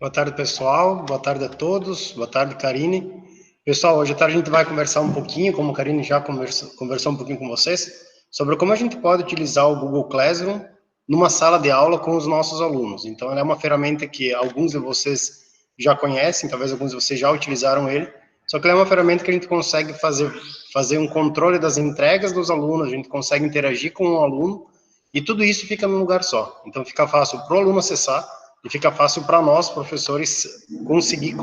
Boa tarde, pessoal. Boa tarde a todos. Boa tarde, Karine. Pessoal, hoje à tarde a gente vai conversar um pouquinho, como a Karine já conversou um pouquinho com vocês, sobre como a gente pode utilizar o Google Classroom numa sala de aula com os nossos alunos. Então, ela é uma ferramenta que alguns de vocês já conhecem, talvez alguns de vocês já utilizaram ele, só que ela é uma ferramenta que a gente consegue fazer um controle das entregas dos alunos, a gente consegue interagir com o aluno, e tudo isso fica num lugar só. Então, fica fácil para o aluno acessar, e fica fácil para nós, professores, conseguir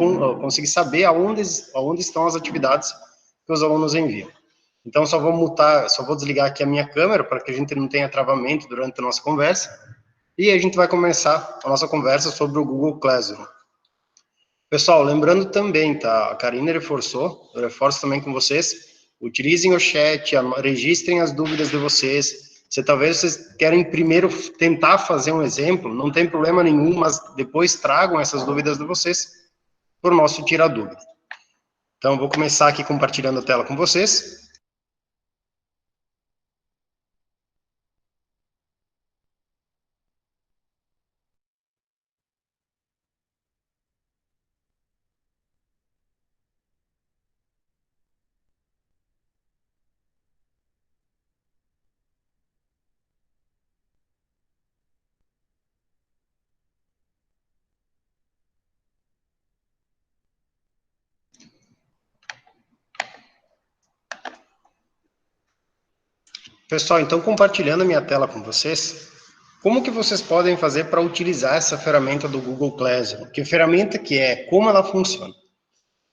saber aonde estão as atividades que os alunos enviam. Então, só vou desligar aqui a minha câmera para que a gente não tenha travamento durante a nossa conversa. E a gente vai começar a nossa conversa sobre o Google Classroom. Pessoal, lembrando também, tá? A Karine reforçou, eu reforço também com vocês, utilizem o chat, registrem as dúvidas de vocês. Se talvez vocês querem primeiro tentar fazer um exemplo, não tem problema nenhum, mas depois tragam essas dúvidas de vocês para o nosso Tira Dúvida. Então, vou começar aqui compartilhando a tela com vocês. Pessoal, então compartilhando a minha tela com vocês, como que vocês podem fazer para utilizar essa ferramenta do Google Classroom? Que ferramenta que é? Como ela funciona?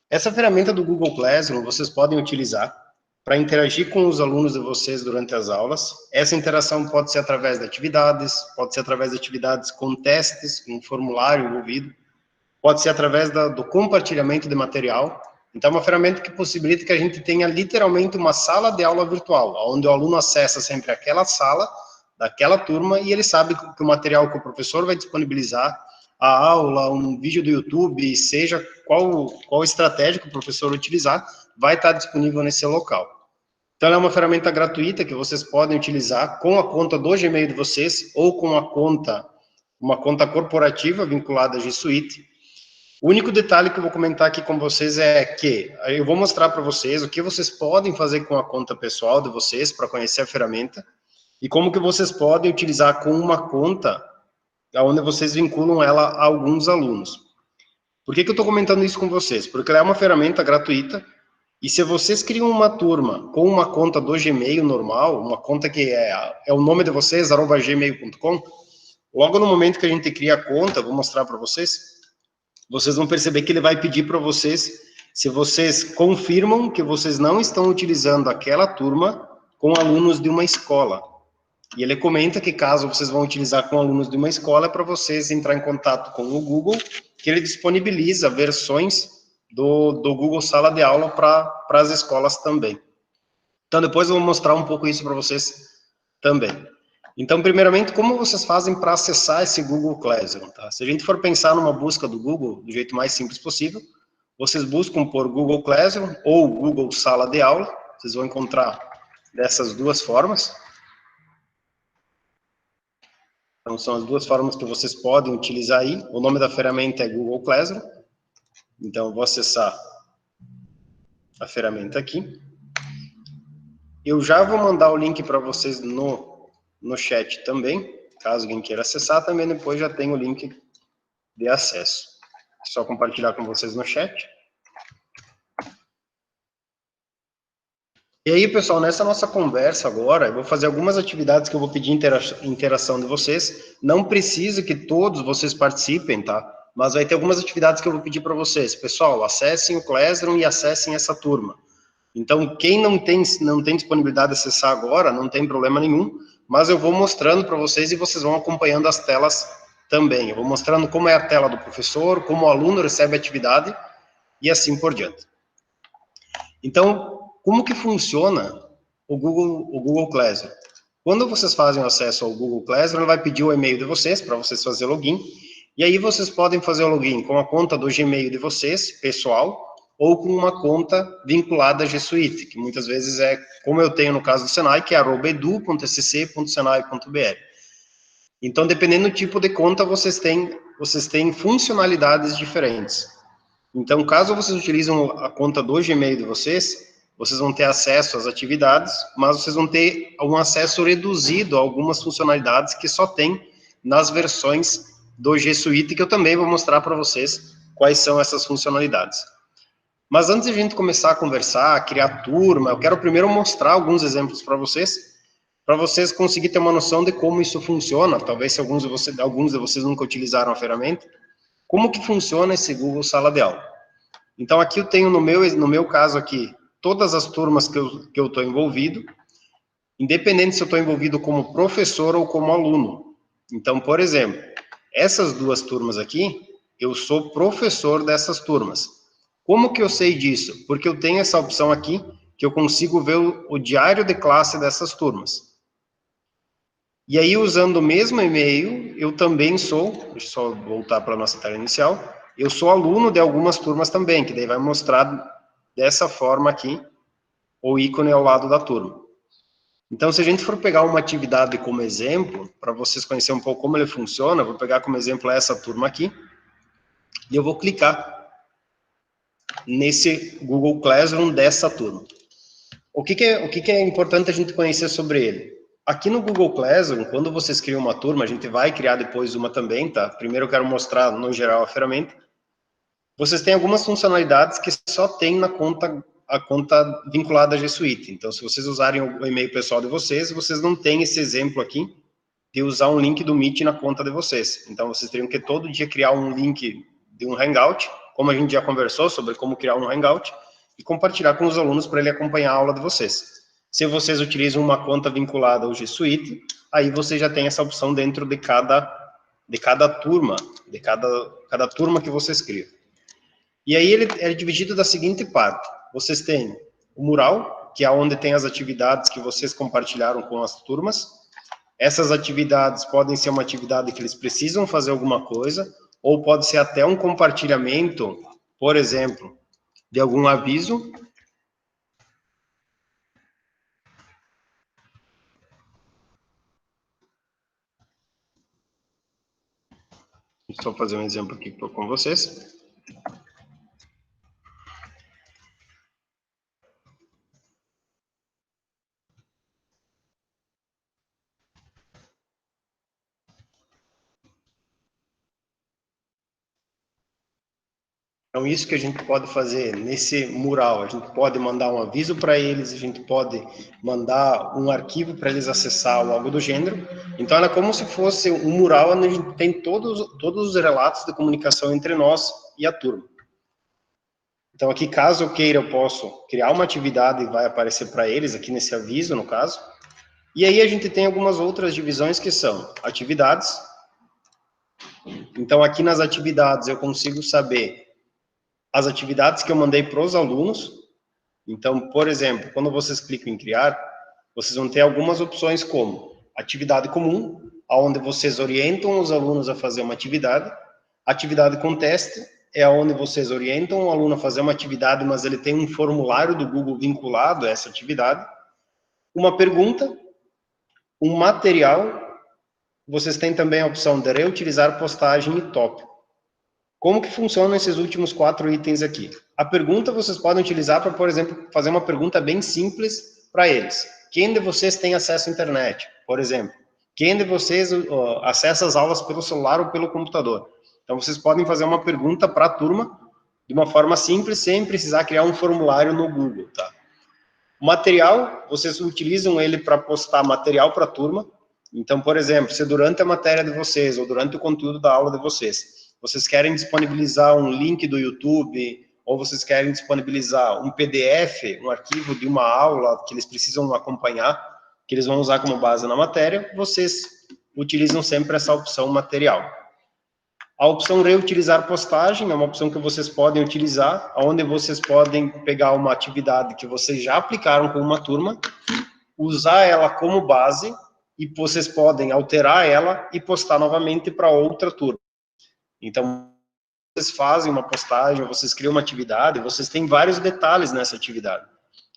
Essa ferramenta do Google Classroom vocês podem utilizar para interagir com os alunos de vocês durante as aulas. Essa interação pode ser através de atividades, pode ser através de atividades com testes, com um formulário envolvido, pode ser através do compartilhamento de material. Então, é uma ferramenta que possibilita que a gente tenha literalmente uma sala de aula virtual, onde o aluno acessa sempre aquela sala, daquela turma, e ele sabe que o material que o professor vai disponibilizar, a aula, um vídeo do YouTube, seja qual estratégia que o professor utilizar, vai estar disponível nesse local. Então, ela é uma ferramenta gratuita que vocês podem utilizar com a conta do Gmail de vocês ou com uma conta corporativa vinculada à G Suite. O único detalhe que eu vou comentar aqui com vocês é que eu vou mostrar para vocês o que vocês podem fazer com a conta pessoal de vocês para conhecer a ferramenta e como que vocês podem utilizar com uma conta onde vocês vinculam ela a alguns alunos. Por que eu estou comentando isso com vocês? Porque ela é uma ferramenta gratuita e se vocês criam uma turma com uma conta do Gmail normal, uma conta que é o nome de vocês, @gmail.com, logo no momento que a gente cria a conta, vou mostrar para vocês, vocês vão perceber que ele vai pedir para vocês, se vocês confirmam que vocês não estão utilizando aquela turma com alunos de uma escola. E ele comenta que caso vocês vão utilizar com alunos de uma escola, é para vocês entrar em contato com o Google, que ele disponibiliza versões do Google Sala de Aula para as escolas também. Então, depois eu vou mostrar um pouco isso para vocês também. Então, primeiramente, como vocês fazem para acessar esse Google Classroom? Tá? Se a gente for pensar numa busca do Google, do jeito mais simples possível, vocês buscam por Google Classroom ou Google Sala de Aula, vocês vão encontrar dessas duas formas. Então, são as duas formas que vocês podem utilizar aí. O nome da ferramenta é Google Classroom. Então, eu vou acessar a ferramenta aqui. Eu já vou mandar o link para vocês no chat também, caso alguém queira acessar, também depois já tem o link de acesso. É só compartilhar com vocês no chat. E aí, pessoal, nessa nossa conversa agora, eu vou fazer algumas atividades que eu vou pedir interação de vocês. Não precisa que todos vocês participem, tá? Mas vai ter algumas atividades que eu vou pedir para vocês. Pessoal, acessem o Classroom e acessem essa turma. Então, quem não tem disponibilidade de acessar agora, não tem problema nenhum, mas eu vou mostrando para vocês e vocês vão acompanhando as telas também. Eu vou mostrando como é a tela do professor, como o aluno recebe a atividade e assim por diante. Então, como que funciona o Google Classroom? Quando vocês fazem acesso ao Google Classroom, ele vai pedir o e-mail de vocês para vocês fazerem login, e aí vocês podem fazer o login com a conta do Gmail de vocês, pessoal, ou com uma conta vinculada à G Suite, que muitas vezes é, como eu tenho no caso do Senai, que é @edu.scc.senai.br. Então, dependendo do tipo de conta, vocês têm vocês têm funcionalidades diferentes. Então, caso vocês utilizam a conta do Gmail de vocês, vocês vão ter acesso às atividades, mas vocês vão ter um acesso reduzido a algumas funcionalidades que só tem nas versões do G Suite, que eu também vou mostrar para vocês quais são essas funcionalidades. Mas antes de a gente começar a conversar, a criar turma, eu quero primeiro mostrar alguns exemplos para vocês conseguirem ter uma noção de como isso funciona. Talvez se alguns de vocês nunca utilizaram a ferramenta, como que funciona esse Google Sala de Aula. Então, aqui eu tenho, no meu caso aqui, todas as turmas que eu estou envolvido, independente se eu estou envolvido como professor ou como aluno. Então, por exemplo, essas duas turmas aqui, eu sou professor dessas turmas. Como que eu sei disso? Porque eu tenho essa opção aqui, que eu consigo ver o diário de classe dessas turmas. E aí, usando o mesmo e-mail, eu também sou, deixa eu só voltar para a nossa tela inicial, eu sou aluno de algumas turmas também, que daí vai mostrar dessa forma aqui, o ícone ao lado da turma. Então, se a gente for pegar uma atividade como exemplo, para vocês conhecerem um pouco como ele funciona, eu vou pegar como exemplo essa turma aqui, e eu vou clicar nesse Google Classroom dessa turma. O que é importante a gente conhecer sobre ele? Aqui no Google Classroom, quando vocês criam uma turma, a gente vai criar depois uma também, tá? Primeiro eu quero mostrar, no geral, a ferramenta. Vocês têm algumas funcionalidades que só tem na a conta vinculada à G Suite. Então, se vocês usarem o e-mail pessoal de vocês não têm esse exemplo aqui de usar um link do Meet na conta de vocês. Então, vocês teriam que todo dia criar um link de um Hangout, como a gente já conversou sobre como criar um Hangout, e compartilhar com os alunos para ele acompanhar a aula de vocês. Se vocês utilizam uma conta vinculada ao G Suite, aí você já tem essa opção dentro de cada turma, de cada turma que vocês criam. E aí ele é dividido da seguinte parte: vocês têm o mural, que é onde tem as atividades que vocês compartilharam com as turmas. Essas atividades podem ser uma atividade que eles precisam fazer alguma coisa, ou pode ser até um compartilhamento, por exemplo, de algum aviso. Deixa eu só fazer um exemplo aqui com vocês. Então, isso que a gente pode fazer nesse mural, a gente pode mandar um aviso para eles, a gente pode mandar um arquivo para eles acessar ou algo do gênero. Então, é como se fosse um mural onde a gente tem todos os relatos de comunicação entre nós e a turma. Então, aqui, caso eu queira, eu posso criar uma atividade e vai aparecer para eles, aqui nesse aviso, no caso. E aí, a gente tem algumas outras divisões que são atividades. Então, aqui nas atividades, eu consigo saber as atividades que eu mandei para os alunos. Então, por exemplo, quando vocês clicam em criar, vocês vão ter algumas opções como atividade comum, onde vocês orientam os alunos a fazer uma atividade. Atividade com teste é onde vocês orientam o aluno a fazer uma atividade, mas ele tem um formulário do Google vinculado a essa atividade. Uma pergunta, um material. Vocês têm também a opção de reutilizar postagem e tópico. Como que funcionam esses últimos 4 itens aqui? A pergunta vocês podem utilizar para, por exemplo, fazer uma pergunta bem simples para eles. Quem de vocês tem acesso à internet, por exemplo? Quem de vocês acessa as aulas pelo celular ou pelo computador? Então, vocês podem fazer uma pergunta para a turma de uma forma simples, sem precisar criar um formulário no Google, tá? O material, vocês utilizam ele para postar material para a turma. Então, por exemplo, se durante a matéria de vocês ou durante o conteúdo da aula de vocês querem disponibilizar um link do YouTube, ou vocês querem disponibilizar um PDF, um arquivo de uma aula que eles precisam acompanhar, que eles vão usar como base na matéria, vocês utilizam sempre essa opção material. A opção reutilizar postagem é uma opção que vocês podem utilizar, onde vocês podem pegar uma atividade que vocês já aplicaram com uma turma, usar ela como base, e vocês podem alterar ela e postar novamente para outra turma. Então, vocês fazem uma postagem, vocês criam uma atividade, vocês têm vários detalhes nessa atividade.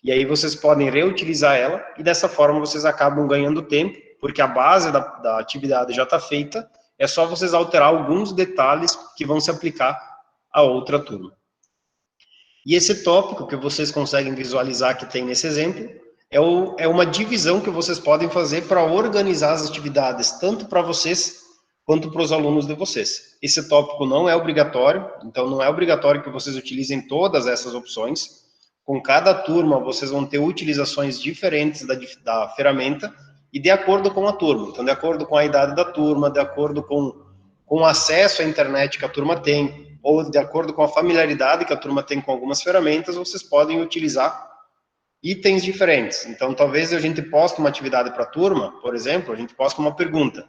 E aí vocês podem reutilizar ela, e dessa forma vocês acabam ganhando tempo, porque a base da atividade já está feita, é só vocês alterar alguns detalhes que vão se aplicar a outra turma. E esse tópico que vocês conseguem visualizar que tem nesse exemplo, é uma divisão que vocês podem fazer para organizar as atividades, tanto para vocês quanto para os alunos de vocês. Esse tópico não é obrigatório, então não é obrigatório que vocês utilizem todas essas opções. Com cada turma, vocês vão ter utilizações diferentes da ferramenta e de acordo com a turma. Então, de acordo com a idade da turma, de acordo com o acesso à internet que a turma tem, ou de acordo com a familiaridade que a turma tem com algumas ferramentas, vocês podem utilizar itens diferentes. Então, talvez a gente poste uma atividade para a turma, por exemplo, a gente posta uma pergunta,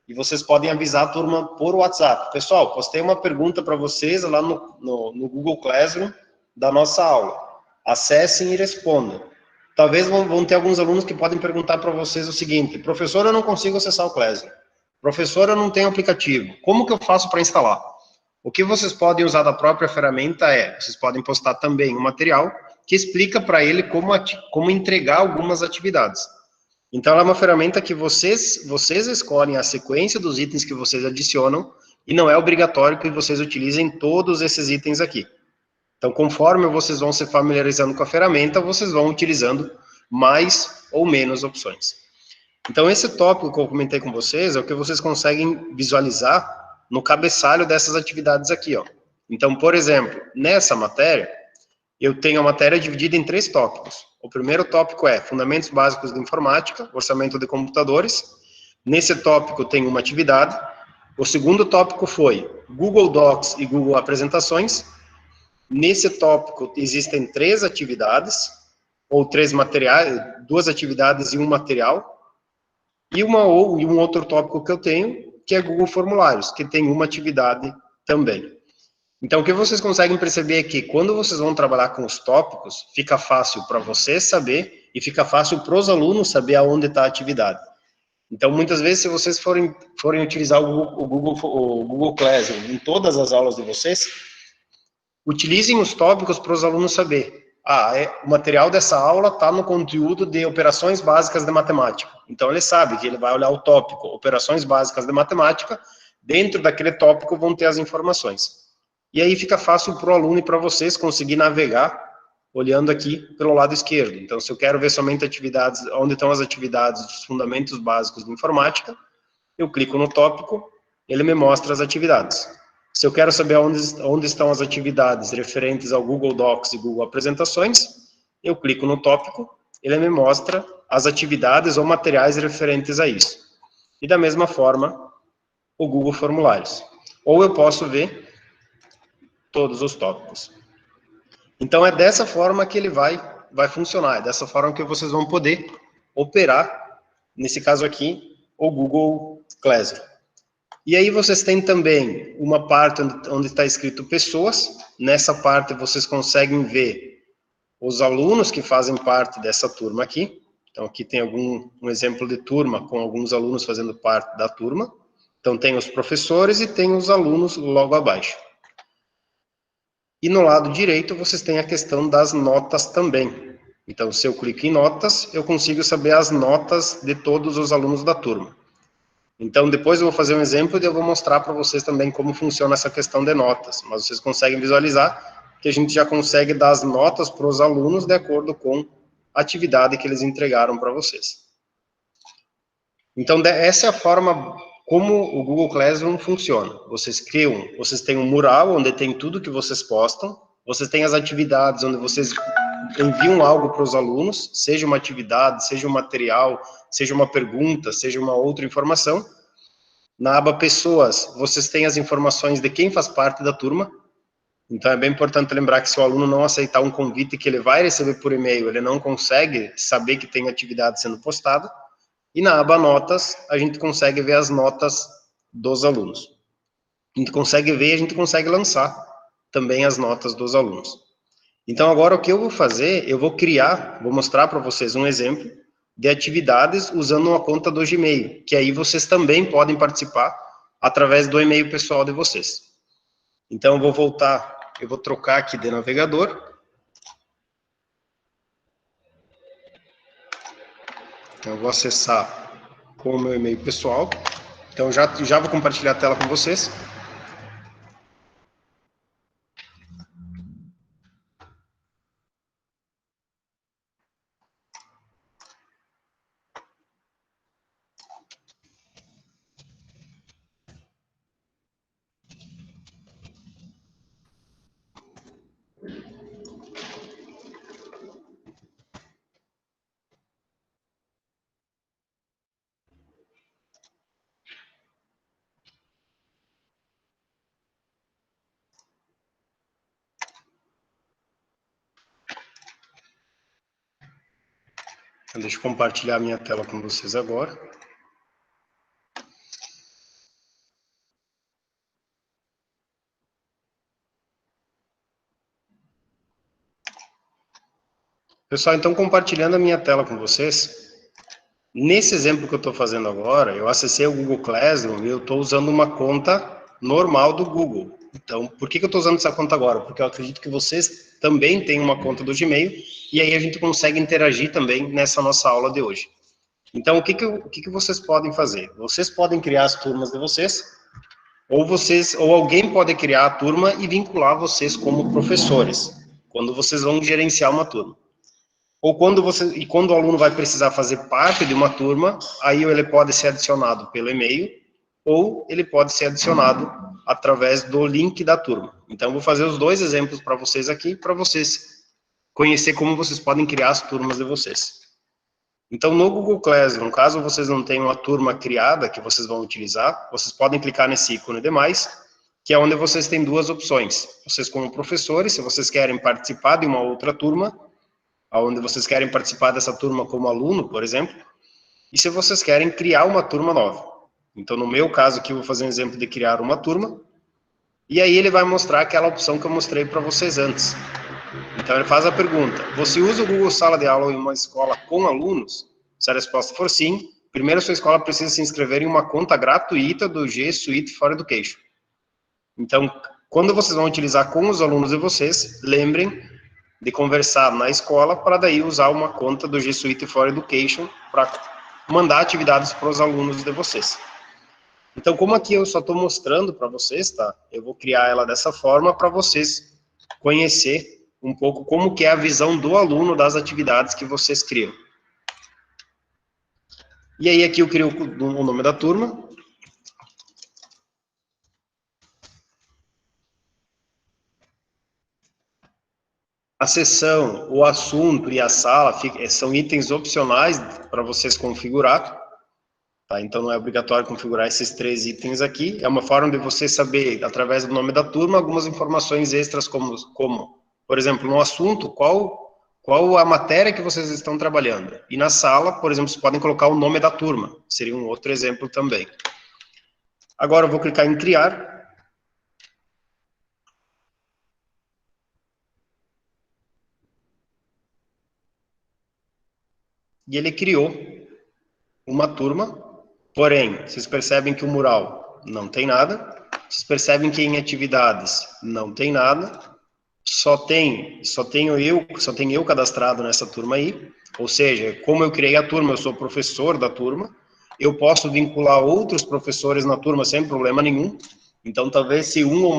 e vocês podem avisar a turma por WhatsApp. Pessoal, postei uma pergunta para vocês lá no Google Classroom da nossa aula. Acessem e respondam. Talvez vão ter alguns alunos que podem perguntar para vocês o seguinte: professor, eu não consigo acessar o Classroom. Professor, eu não tenho aplicativo. Como que eu faço para instalar? O que vocês podem usar da própria ferramenta vocês podem postar também um material que explica para ele como entregar algumas atividades. Então, ela é uma ferramenta que vocês escolhem a sequência dos itens que vocês adicionam e não é obrigatório que vocês utilizem todos esses itens aqui. Então, conforme vocês vão se familiarizando com a ferramenta, vocês vão utilizando mais ou menos opções. Então, esse tópico que eu comentei com vocês é o que vocês conseguem visualizar no cabeçalho dessas atividades aqui, ó. Então, por exemplo, nessa matéria, eu tenho a matéria dividida em 3 tópicos. O primeiro tópico é Fundamentos Básicos de Informática, Orçamento de Computadores. Nesse tópico tem uma atividade. O segundo tópico foi Google Docs e Google Apresentações. Nesse tópico existem 3 atividades, ou 3 materiais, 2 atividades e um material. E um outro tópico que eu tenho, que é Google Formulários, que tem uma atividade também. Então, o que vocês conseguem perceber é que quando vocês vão trabalhar com os tópicos, fica fácil para vocês saber e fica fácil para os alunos saber aonde está a atividade. Então, muitas vezes, se vocês forem utilizar o Google Classroom em todas as aulas de vocês, utilizem os tópicos para os alunos saber. O material dessa aula está no conteúdo de operações básicas de matemática. Então, ele sabe que ele vai olhar o tópico operações básicas de matemática, dentro daquele tópico vão ter as informações. E aí fica fácil para o aluno e para vocês conseguir navegar olhando aqui pelo lado esquerdo. Então, se eu quero ver somente atividades, onde estão as atividades dos fundamentos básicos de informática, eu clico no tópico, ele me mostra as atividades. Se eu quero saber onde estão as atividades referentes ao Google Docs e Google Apresentações, eu clico no tópico, ele me mostra as atividades ou materiais referentes a isso. E da mesma forma, o Google Formulários. Ou eu posso ver todos os tópicos. Então, é dessa forma que ele vai funcionar, é dessa forma que vocês vão poder operar, nesse caso aqui, o Google Classroom. E aí vocês têm também uma parte onde está escrito pessoas. Nessa parte vocês conseguem ver os alunos que fazem parte dessa turma aqui. Então aqui tem um exemplo de turma com alguns alunos fazendo parte da turma. Então tem os professores e tem os alunos logo abaixo. E no lado direito vocês têm a questão das notas também. Então se eu clico em notas, eu consigo saber as notas de todos os alunos da turma. Então, depois eu vou fazer um exemplo e eu vou mostrar para vocês também como funciona essa questão de notas. Mas vocês conseguem visualizar que a gente já consegue dar as notas para os alunos de acordo com a atividade que eles entregaram para vocês. Então, essa é a forma como o Google Classroom funciona. Vocês têm um mural onde tem tudo que vocês postam, vocês têm as atividades onde vocês enviam algo para os alunos, seja uma atividade, seja um material, seja uma pergunta, seja uma outra informação. Na aba Pessoas, vocês têm as informações de quem faz parte da turma. Então, é bem importante lembrar que se o aluno não aceitar um convite que ele vai receber por e-mail, ele não consegue saber que tem atividade sendo postada. E na aba Notas, a gente consegue ver as notas dos alunos. A gente consegue ver e a gente consegue lançar também as notas dos alunos. Então, agora o que eu vou fazer, eu vou mostrar para vocês um exemplo de atividades usando uma conta do Gmail, que aí vocês também podem participar através do e-mail pessoal de vocês. Então, eu vou trocar aqui de navegador. Então, eu vou acessar com o meu e-mail pessoal. Então, já vou compartilhar a tela com vocês. Então, deixa eu compartilhar a minha tela com vocês agora. Pessoal, então compartilhando a minha tela com vocês, nesse exemplo que eu estou fazendo agora, eu acessei o Google Classroom e eu estou usando uma conta normal do Google. Então, por que eu estou usando essa conta agora? Porque eu acredito que vocês também têm uma conta do Gmail e aí a gente consegue interagir também nessa nossa aula de hoje. Então, o que vocês podem fazer? Vocês podem criar as turmas de vocês, ou alguém pode criar a turma e vincular vocês como professores, quando vocês vão gerenciar uma turma. Ou quando o aluno vai precisar fazer parte de uma turma, aí ele pode ser adicionado pelo e-mail, ou ele pode ser adicionado através do link da turma. Então, vou fazer os dois exemplos para vocês aqui, para vocês conhecer como vocês podem criar as turmas de vocês. Então, no Google Classroom, caso vocês não tenham uma turma criada que vocês vão utilizar, vocês podem clicar nesse ícone de mais, que é onde vocês têm duas opções. Vocês como professores, se vocês querem participar de uma outra turma, onde vocês querem participar dessa turma como aluno, por exemplo, e se vocês querem criar uma turma nova. Então, no meu caso aqui, eu vou fazer um exemplo de criar uma turma, e aí ele vai mostrar aquela opção que eu mostrei para vocês antes. Então, ele faz a pergunta: você usa o Google Sala de Aula em uma escola com alunos? Se a resposta for sim, primeiro a sua escola precisa se inscrever em uma conta gratuita do G Suite for Education. Então, quando vocês vão utilizar com os alunos de vocês, lembrem de conversar na escola para daí usar uma conta do G Suite for Education para mandar atividades para os alunos de vocês. Então, como aqui eu só estou mostrando para vocês, tá? Eu vou criar ela dessa forma para vocês conhecer um pouco como que é a visão do aluno das atividades que vocês criam. E aí aqui eu crio o nome da turma. A sessão, o assunto e a sala são itens opcionais para vocês configurar. Tá? Então, não é obrigatório configurar esses 3 itens aqui. É uma forma de você saber, através do nome da turma, algumas informações extras, como por exemplo, no assunto, qual a matéria que vocês estão trabalhando. E na sala, por exemplo, vocês podem colocar o nome da turma. Seria um outro exemplo também. Agora, eu vou clicar em criar. E ele criou uma turma. Porém, vocês percebem que o mural não tem nada. Vocês percebem que em atividades não tem nada. Só tenho eu cadastrado nessa turma aí. Ou seja, como eu criei a turma, eu sou professor da turma. Eu posso vincular outros professores na turma sem problema nenhum. Então, talvez se um ou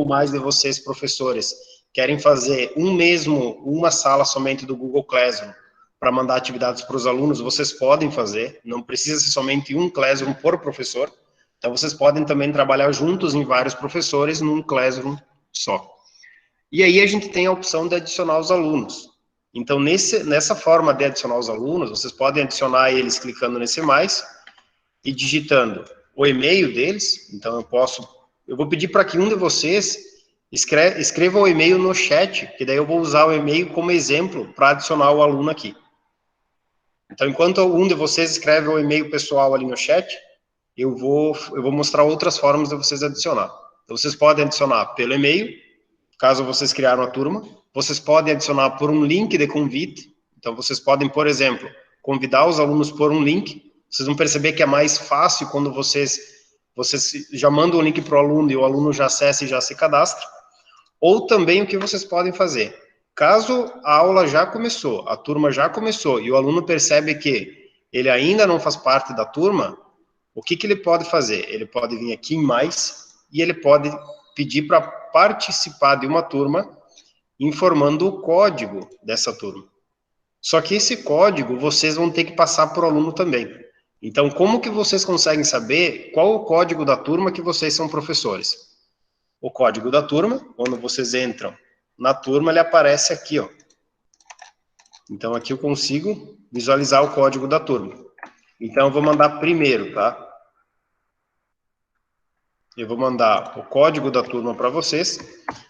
mais de vocês, professores, querem fazer uma sala somente do Google Classroom para mandar atividades para os alunos, vocês podem fazer. Não precisa ser somente um Classroom por professor. Então, vocês podem também trabalhar juntos em vários professores num Classroom só. E aí a gente tem a opção de adicionar os alunos. Então, nessa forma de adicionar os alunos, vocês podem adicionar eles clicando nesse mais e digitando o e-mail deles. Então, eu vou pedir para que um de vocês escreva o e-mail no chat, que daí eu vou usar o e-mail como exemplo para adicionar o aluno aqui. Então, enquanto um de vocês escreve o e-mail pessoal ali no chat, eu vou mostrar outras formas de vocês adicionar. Então, vocês podem adicionar pelo e-mail, caso vocês criaram a turma. Vocês podem adicionar por um link de convite. Então, vocês podem, por exemplo, convidar os alunos por um link. Vocês vão perceber que é mais fácil quando vocês já mandam o link para o aluno e o aluno já acessa e já se cadastra. Ou também o que vocês podem fazer. Caso a aula já começou, a turma já começou, e o aluno percebe que ele ainda não faz parte da turma, O que ele pode fazer? Ele pode vir aqui em mais e ele pode pedir para participar de uma turma informando o código dessa turma. Só que esse código vocês vão ter que passar para o aluno também. Então, como que vocês conseguem saber qual o código da turma que vocês são professores? O código da turma, quando vocês entram na turma, ele aparece aqui, ó. Então, aqui eu consigo visualizar o código da turma. Então, eu vou mandar primeiro, tá? Eu vou mandar o código da turma para vocês.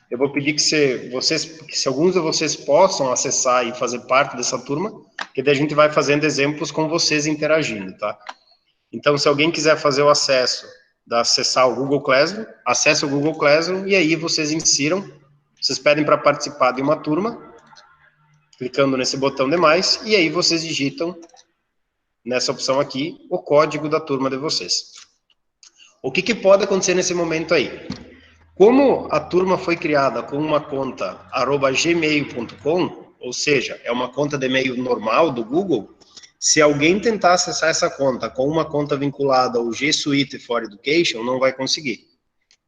Eu vou pedir que se alguns de vocês possam acessar e fazer parte dessa turma, que daí a gente vai fazendo exemplos com vocês interagindo, tá? Então, se alguém quiser fazer o acesso, acessar o Google Classroom, acesse o Google Classroom e aí vocês insiram, vocês pedem para participar de uma turma, clicando nesse botão demais, e aí vocês digitam nessa opção aqui o código da turma de vocês. O que pode acontecer nesse momento aí? Como a turma foi criada com uma conta @gmail.com, ou seja, é uma conta de e-mail normal do Google, se alguém tentar acessar essa conta com uma conta vinculada ao G Suite for Education, não vai conseguir.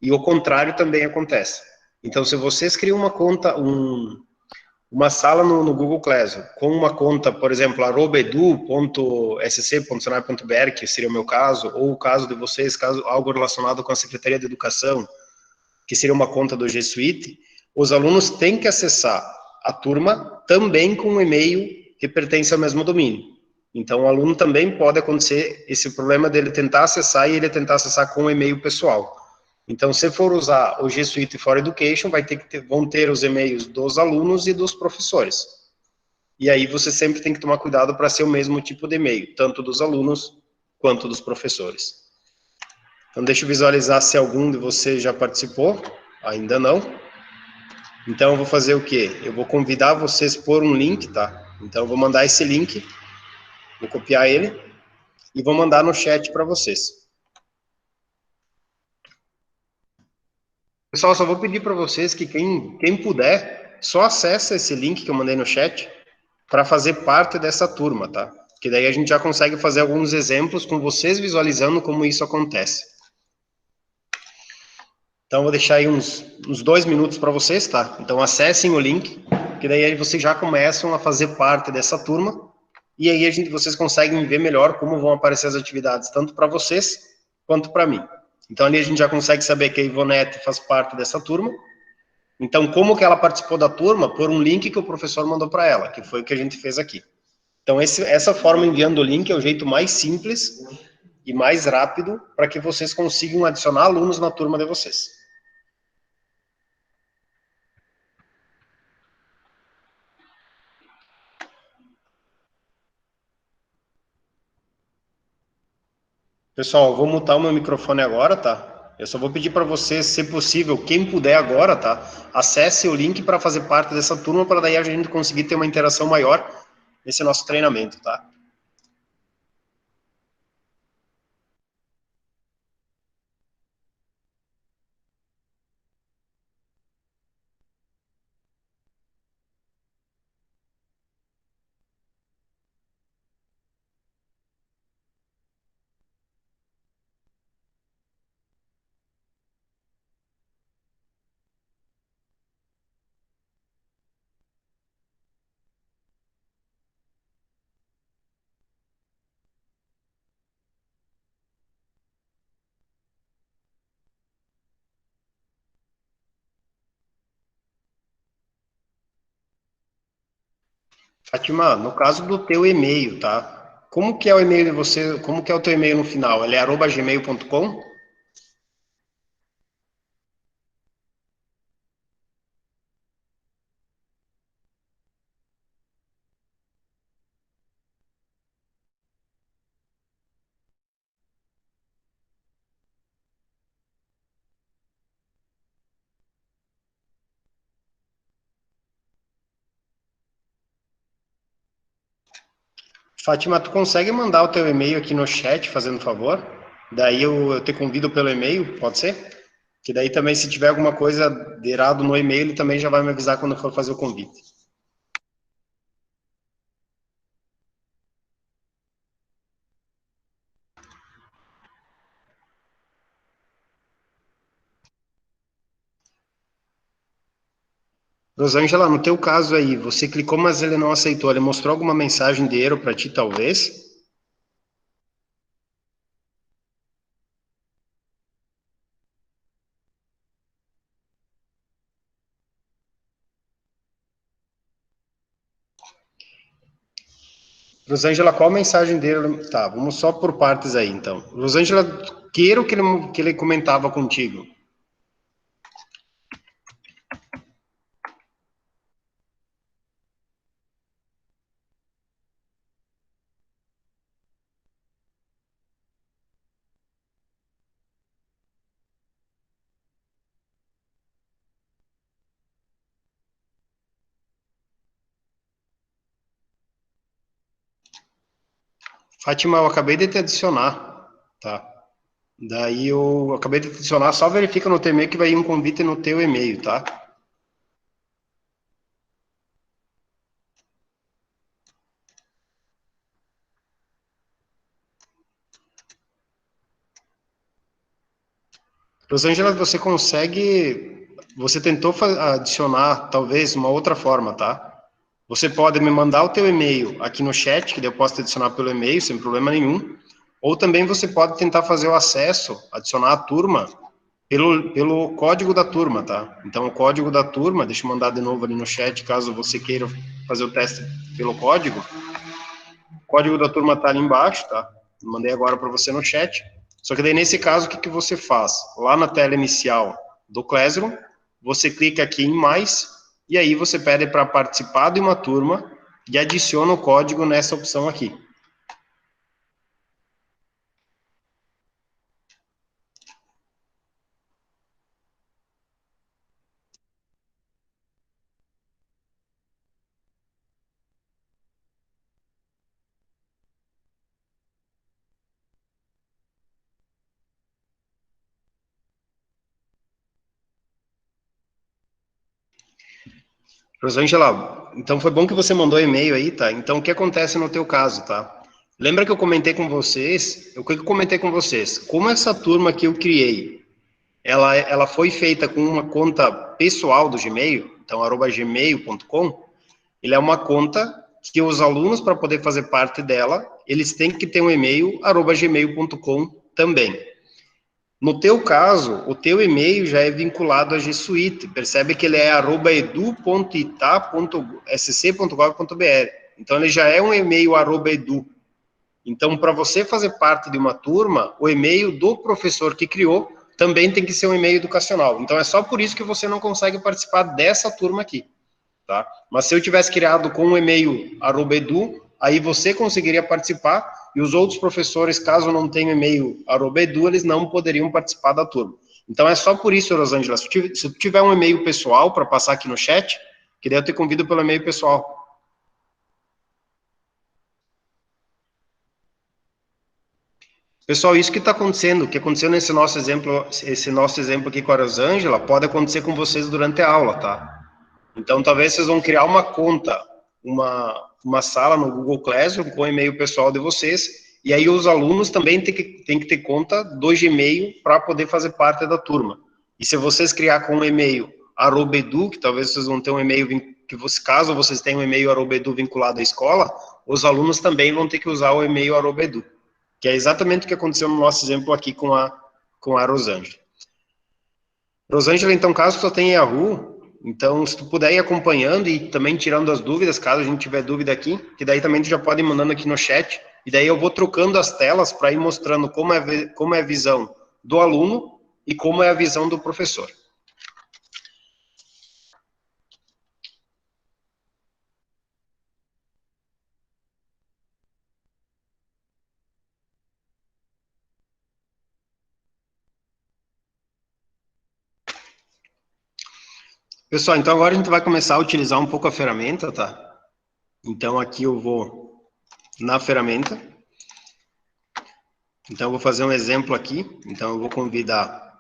E o contrário também acontece. Então, se vocês criam uma conta, uma sala no Google Classroom com uma conta, por exemplo, @edu.sc.senai.br, que seria o meu caso, ou o caso de vocês, caso algo relacionado com a Secretaria de Educação, que seria uma conta do G Suite, os alunos têm que acessar a turma também com um e-mail que pertence ao mesmo domínio. Então, o aluno também pode acontecer esse problema dele tentar acessar e ele tentar acessar com um e-mail pessoal. Então, se for usar o G Suite for Education, vão ter os e-mails dos alunos e dos professores. E aí você sempre tem que tomar cuidado para ser o mesmo tipo de e-mail, tanto dos alunos quanto dos professores. Então, deixa eu visualizar se algum de vocês já participou. Ainda não. Então, eu vou fazer o quê? Eu vou convidar vocês por um link, tá? Então, eu vou mandar esse link, vou copiar ele e vou mandar no chat para vocês. Pessoal, só vou pedir para vocês que quem puder, só acessa esse link que eu mandei no chat para fazer parte dessa turma, tá? Que daí a gente já consegue fazer alguns exemplos com vocês visualizando como isso acontece. Então, eu vou deixar aí uns 2 minutos para vocês, tá? Então, acessem o link, que daí vocês já começam a fazer parte dessa turma, e aí vocês conseguem ver melhor como vão aparecer as atividades, tanto para vocês quanto para mim. Então, ali a gente já consegue saber que a Ivonete faz parte dessa turma. Então, como que ela participou da turma? Por um link que o professor mandou para ela, que foi o que a gente fez aqui. Então, essa forma enviando o link é o jeito mais simples e mais rápido para que vocês consigam adicionar alunos na turma de vocês. Pessoal, eu vou mutar o meu microfone agora, tá? Eu só vou pedir para vocês, se possível, quem puder agora, tá? Acesse o link para fazer parte dessa turma, para daí a gente conseguir ter uma interação maior nesse nosso treinamento, tá? Fátima, no caso do teu e-mail, tá? Como que é o e-mail de você? Como que é o teu e-mail no final? Ele é @gmail.com? Fátima, tu consegue mandar o teu e-mail aqui no chat, fazendo favor? Daí eu te convido pelo e-mail, pode ser? Que daí também, se tiver alguma coisa de errado no e-mail, ele também já vai me avisar quando for fazer o convite. Rosângela, no teu caso aí, você clicou, mas ele não aceitou. Ele mostrou alguma mensagem de erro para ti, talvez? Rosângela, qual a mensagem dele? Tá, vamos só por partes aí, então. Rosângela, que erro que ele comentava contigo? Fátima, eu acabei de te adicionar, tá? Daí eu acabei de te adicionar, só verifica no teu e-mail que vai ir um convite no teu e-mail, tá? Rosângela, você consegue. Você tentou adicionar, talvez, uma outra forma, tá? Você pode me mandar o teu e-mail aqui no chat, que daí eu posso te adicionar pelo e-mail, sem problema nenhum. Ou também você pode tentar fazer o acesso, adicionar a turma, pelo código da turma, tá? Então, o código da turma, deixa eu mandar de novo ali no chat, caso você queira fazer o teste pelo código. O código da turma tá ali embaixo, tá? Mandei agora para você no chat. Só que daí, nesse caso, o que você faz? Lá na tela inicial do Classroom, você clica aqui em mais, e aí você pede para participar de uma turma e adiciona o código nessa opção aqui. Rosângela, então foi bom que você mandou e-mail aí, tá? Então, o que acontece no teu caso, tá? Lembra que eu comentei com vocês, o que eu comentei com vocês? Como essa turma que eu criei, ela foi feita com uma conta pessoal do Gmail, então, @gmail.com, ele é uma conta que os alunos, para poder fazer parte dela, eles têm que ter um e-mail, @gmail.com também. No teu caso, o teu e-mail já é vinculado a G Suite. Percebe que ele é @edu.ita.sc.gov.br. Então, ele já é um e-mail @edu. Então, para você fazer parte de uma turma, o e-mail do professor que criou também tem que ser um e-mail educacional. Então, é só por isso que você não consegue participar dessa turma aqui, tá? Mas se eu tivesse criado com um e-mail @edu, aí você conseguiria participar e os outros professores, caso não tenham e-mail @edu, eles não poderiam participar da turma. Então é só por isso, Rosângela, se tu tiver um e-mail pessoal para passar aqui no chat, que daí eu te convido pelo e-mail pessoal. Pessoal, isso que está acontecendo, o que aconteceu nesse nosso exemplo, esse nosso exemplo aqui com a Rosângela, pode acontecer com vocês durante a aula, tá? Então, talvez vocês vão criar uma conta, uma sala no Google Classroom com o e-mail pessoal de vocês, e aí os alunos também têm que ter conta do Gmail para poder fazer parte da turma. E se vocês criar com um e-mail @edu, que talvez vocês vão ter um e-mail, que você, caso vocês tenham um e-mail @edu vinculado à escola, os alunos também vão ter que usar o e-mail @edu, que é exatamente o que aconteceu no nosso exemplo aqui com a Rosângela. Rosângela, então, caso tu tenha Yahoo, então, se tu puder ir acompanhando e também tirando as dúvidas, caso a gente tiver dúvida aqui, que daí também tu já pode ir mandando aqui no chat, e daí eu vou trocando as telas para ir mostrando como é a visão do aluno e como é a visão do professor. Pessoal, então agora a gente vai começar a utilizar um pouco a ferramenta, tá? Então aqui eu vou na ferramenta. Então eu vou fazer um exemplo aqui. Então eu vou convidar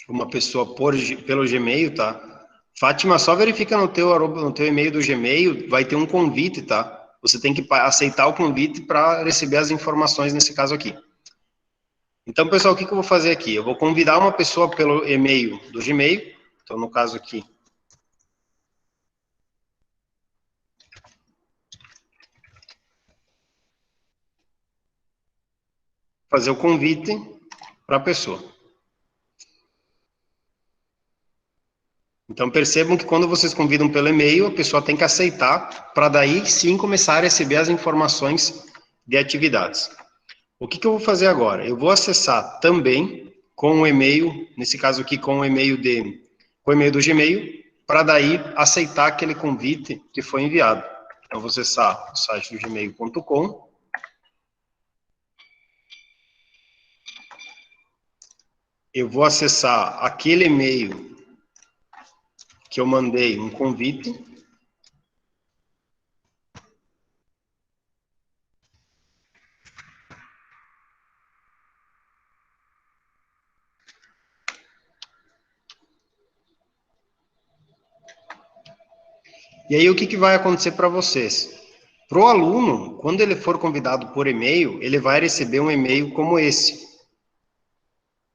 uma pessoa pelo Gmail, tá? Fátima, só verifica no teu e-mail do Gmail, vai ter um convite, tá? Você tem que aceitar o convite para receber as informações nesse caso aqui. Então, pessoal, o que eu vou fazer aqui? Eu vou convidar uma pessoa pelo e-mail do Gmail, então no caso aqui, fazer o convite para a pessoa. Então, percebam que quando vocês convidam pelo e-mail, a pessoa tem que aceitar, para daí sim começar a receber as informações de atividades. O que eu vou fazer agora? Eu vou acessar também com o e-mail, nesse caso aqui com o e-mail do Gmail, para daí aceitar aquele convite que foi enviado. Então, eu vou acessar o site do gmail.com. Eu vou acessar aquele e-mail que eu mandei um convite. E aí, o que vai acontecer para vocês? Para o aluno, quando ele for convidado por e-mail, ele vai receber um e-mail como esse.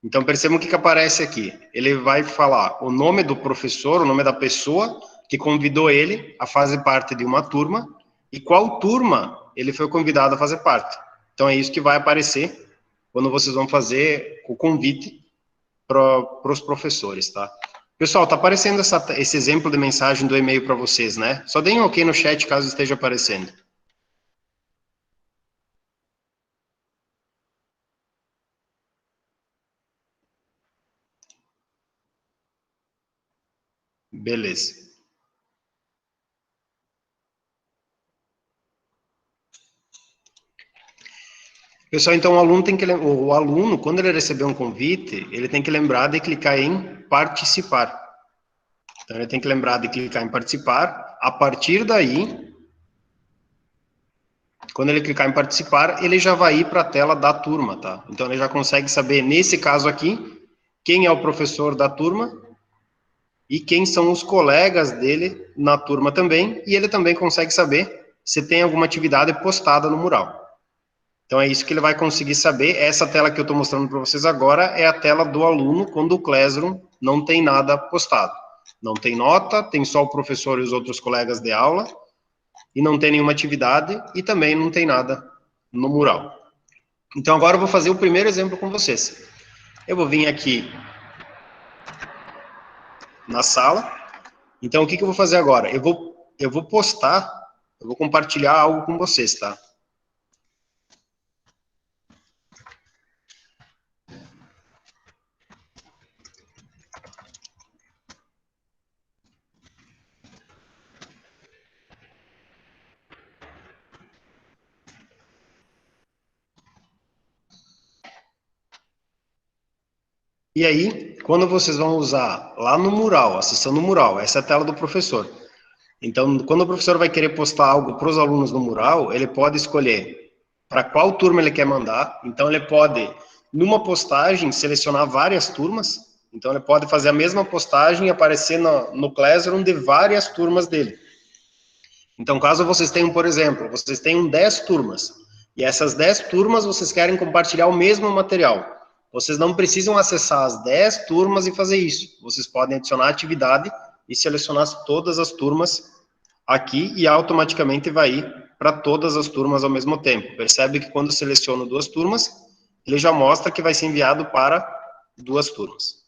Então, percebam o que aparece aqui. Ele vai falar o nome do professor, o nome da pessoa que convidou ele a fazer parte de uma turma e qual turma ele foi convidado a fazer parte. Então, é isso que vai aparecer quando vocês vão fazer o convite para os professores, tá? Pessoal, tá aparecendo esse exemplo de mensagem do e-mail para vocês, né? Só deem um ok no chat caso esteja aparecendo. Beleza. Pessoal, então o aluno, quando ele receber um convite, ele tem que lembrar de clicar em participar. Então, ele tem que lembrar de clicar em participar. A partir daí, quando ele clicar em participar, ele já vai ir para a tela da turma, tá? Então, ele já consegue saber, nesse caso aqui, quem é o professor da turma e quem são os colegas dele na turma também, e ele também consegue saber se tem alguma atividade postada no mural. Então, é isso que ele vai conseguir saber. Essa tela que eu estou mostrando para vocês agora é a tela do aluno quando o Classroom não tem nada postado. Não tem nota, tem só o professor e os outros colegas de aula, e não tem nenhuma atividade, e também não tem nada no mural. Então, agora eu vou fazer o primeiro exemplo com vocês. Eu vou vir aqui na sala. Então, o que eu vou fazer agora? Eu vou postar, eu vou compartilhar algo com vocês, tá? E aí, quando vocês vão usar lá no mural, acessando o mural, essa é a tela do professor. Então, quando o professor vai querer postar algo para os alunos no mural, ele pode escolher para qual turma ele quer mandar. Então, ele pode, numa postagem, selecionar várias turmas. Então, ele pode fazer a mesma postagem e aparecer no Classroom de várias turmas dele. Então, caso vocês tenham, por exemplo, vocês tenham 10 turmas, e essas 10 turmas vocês querem compartilhar o mesmo material. Vocês não precisam acessar as 10 turmas e fazer isso. Vocês podem adicionar atividade e selecionar todas as turmas aqui e automaticamente vai ir para todas as turmas ao mesmo tempo. Percebe que quando seleciono duas turmas, ele já mostra que vai ser enviado para duas turmas.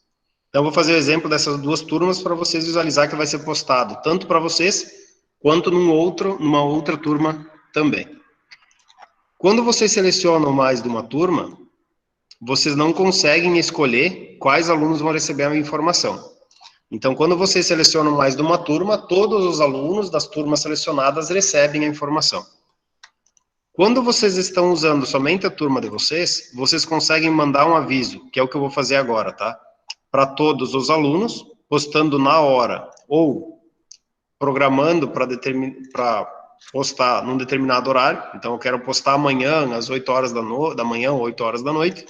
Então, eu vou fazer o exemplo dessas duas turmas para vocês visualizar que vai ser postado tanto para vocês quanto numa outra turma também. Quando vocês selecionam mais de uma turma, vocês não conseguem escolher quais alunos vão receber a informação. Então, quando vocês selecionam mais de uma turma, todos os alunos das turmas selecionadas recebem a informação. Quando vocês estão usando somente a turma de vocês, vocês conseguem mandar um aviso, que é o que eu vou fazer agora, tá? Para todos os alunos, postando na hora, ou programando para postar num determinado horário. Então, eu quero postar amanhã, às 8 horas da manhã ou 8 horas da noite.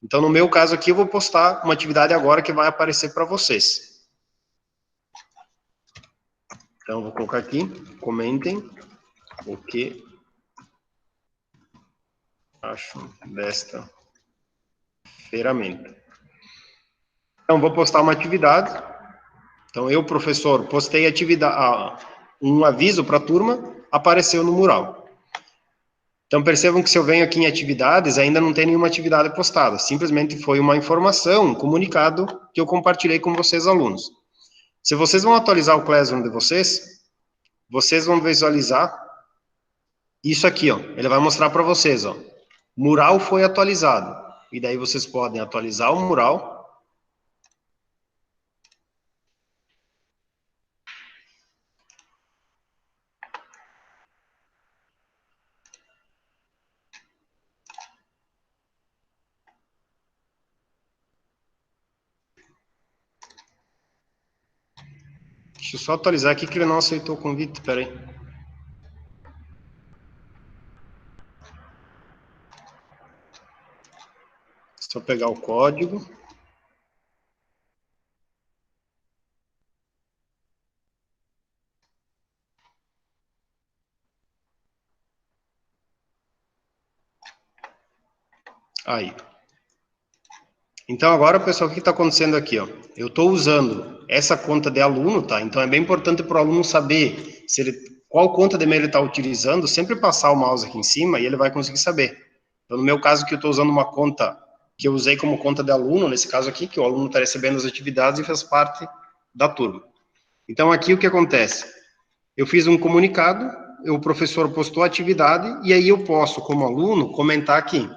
Então, no meu caso aqui, eu vou postar uma atividade agora que vai aparecer para vocês. Então, eu vou colocar aqui, comentem o que acham desta ferramenta. Então, vou postar uma atividade. Então, eu, professor, postei atividade, um aviso para a turma, apareceu no mural. Então, percebam que se eu venho aqui em atividades, ainda não tem nenhuma atividade postada. Simplesmente foi uma informação, um comunicado que eu compartilhei com vocês, alunos. Se vocês vão atualizar o Classroom de vocês, vocês vão visualizar isso aqui, ó. Ele vai mostrar para vocês, ó. Mural foi atualizado. E daí vocês podem atualizar o mural. Deixa eu só atualizar aqui que ele não aceitou o convite, peraí. Só pegar o código. Aí. Então, agora, pessoal, o que está acontecendo aqui? Ó? Eu estou usando essa conta de aluno, tá? Então, é bem importante para o aluno saber se ele, qual conta de e-mail ele está utilizando, sempre passar o mouse aqui em cima e ele vai conseguir saber. Então, no meu caso, que eu estou usando uma conta que eu usei como conta de aluno, nesse caso aqui, que o aluno está recebendo as atividades e faz parte da turma. Então, aqui o que acontece? Eu fiz um comunicado, o professor postou a atividade, e aí eu posso, como aluno, comentar aqui.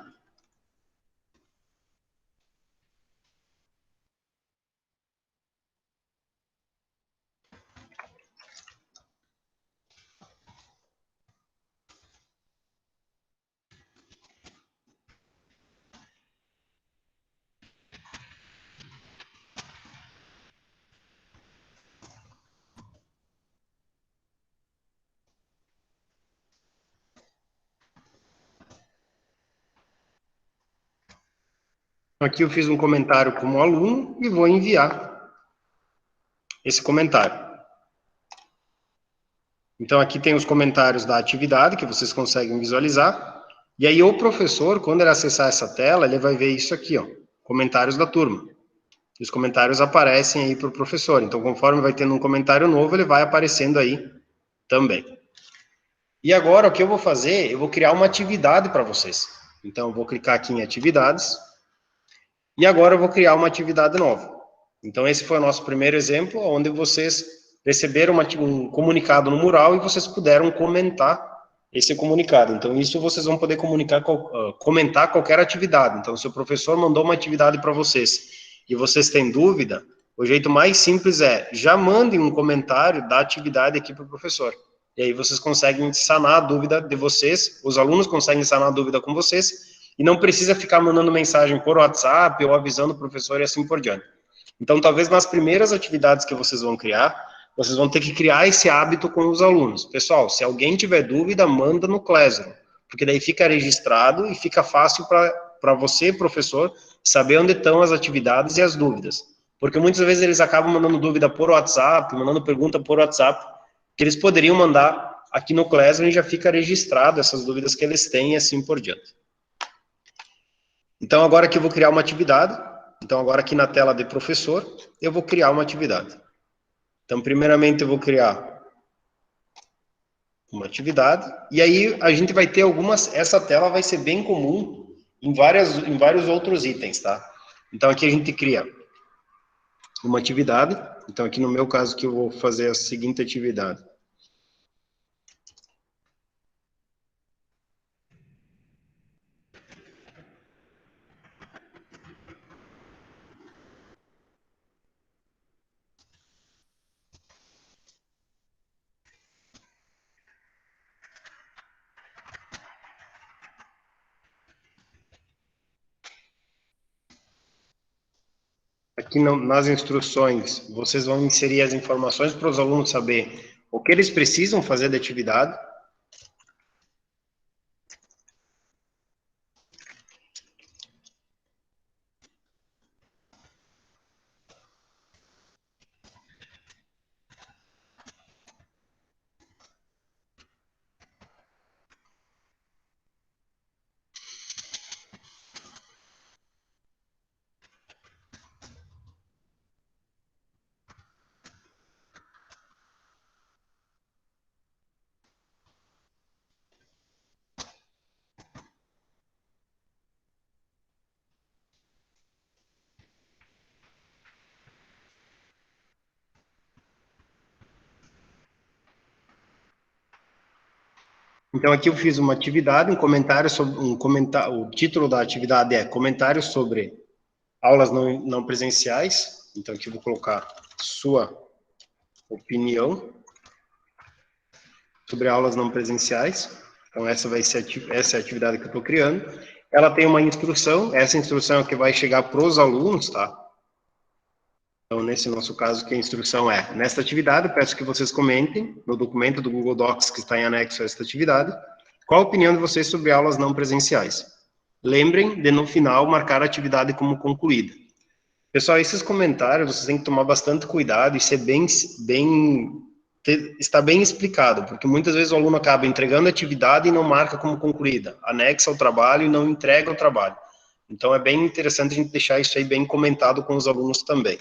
Aqui eu fiz um comentário como aluno e vou enviar esse comentário. Então, aqui tem os comentários da atividade, que vocês conseguem visualizar. E aí, o professor, quando ele acessar essa tela, ele vai ver isso aqui, ó, comentários da turma. E os comentários aparecem aí para o professor. Então, conforme vai tendo um comentário novo, ele vai aparecendo aí também. E agora, o que eu vou fazer? Eu vou criar uma atividade para vocês. Então, eu vou clicar aqui em atividades. E agora eu vou criar uma atividade nova. Então, esse foi o nosso primeiro exemplo, onde vocês receberam um comunicado no mural e vocês puderam comentar esse comunicado. Então, isso vocês vão poder comentar qualquer atividade. Então, se o professor mandou uma atividade para vocês e vocês têm dúvida, o jeito mais simples é já mandem um comentário da atividade aqui para o professor. E aí vocês conseguem sanar a dúvida de vocês, os alunos conseguem sanar a dúvida com vocês, e não precisa ficar mandando mensagem por WhatsApp ou avisando o professor e assim por diante. Então, talvez nas primeiras atividades que vocês vão criar, vocês vão ter que criar esse hábito com os alunos. Pessoal, se alguém tiver dúvida, manda no Classroom, porque daí fica registrado e fica fácil para você, professor, saber onde estão as atividades e as dúvidas. Porque muitas vezes eles acabam mandando dúvida por WhatsApp, mandando pergunta por WhatsApp, que eles poderiam mandar aqui no Classroom e já fica registrado essas dúvidas que eles têm e assim por diante. Então, agora que eu vou criar uma atividade, então agora aqui na tela de professor, eu vou criar uma atividade. Então, primeiramente eu vou criar uma atividade, e aí a gente vai ter algumas, essa tela vai ser bem comum em vários outros itens, tá? Então, aqui a gente cria uma atividade, então aqui no meu caso que eu vou fazer a seguinte atividade. Aqui nas instruções, vocês vão inserir as informações para os alunos saber o que eles precisam fazer de atividade. Então, aqui eu fiz uma atividade, um comentário sobre, o título da atividade é comentários sobre aulas não presenciais. Então, aqui eu vou colocar sua opinião sobre aulas não presenciais. Então, essa é a atividade que eu estou criando. Ela tem uma instrução, essa instrução é que vai chegar para os alunos, tá? Então, nesse nosso caso, que a instrução é, nesta atividade, peço que vocês comentem no documento do Google Docs que está em anexo a esta atividade, qual a opinião de vocês sobre aulas não presenciais. Lembrem de, no final, marcar a atividade como concluída. Pessoal, esses comentários, vocês têm que tomar bastante cuidado e ser está bem explicado, porque muitas vezes o aluno acaba entregando a atividade e não marca como concluída, anexa o trabalho e não entrega o trabalho. Então, é bem interessante a gente deixar isso aí bem comentado com os alunos também.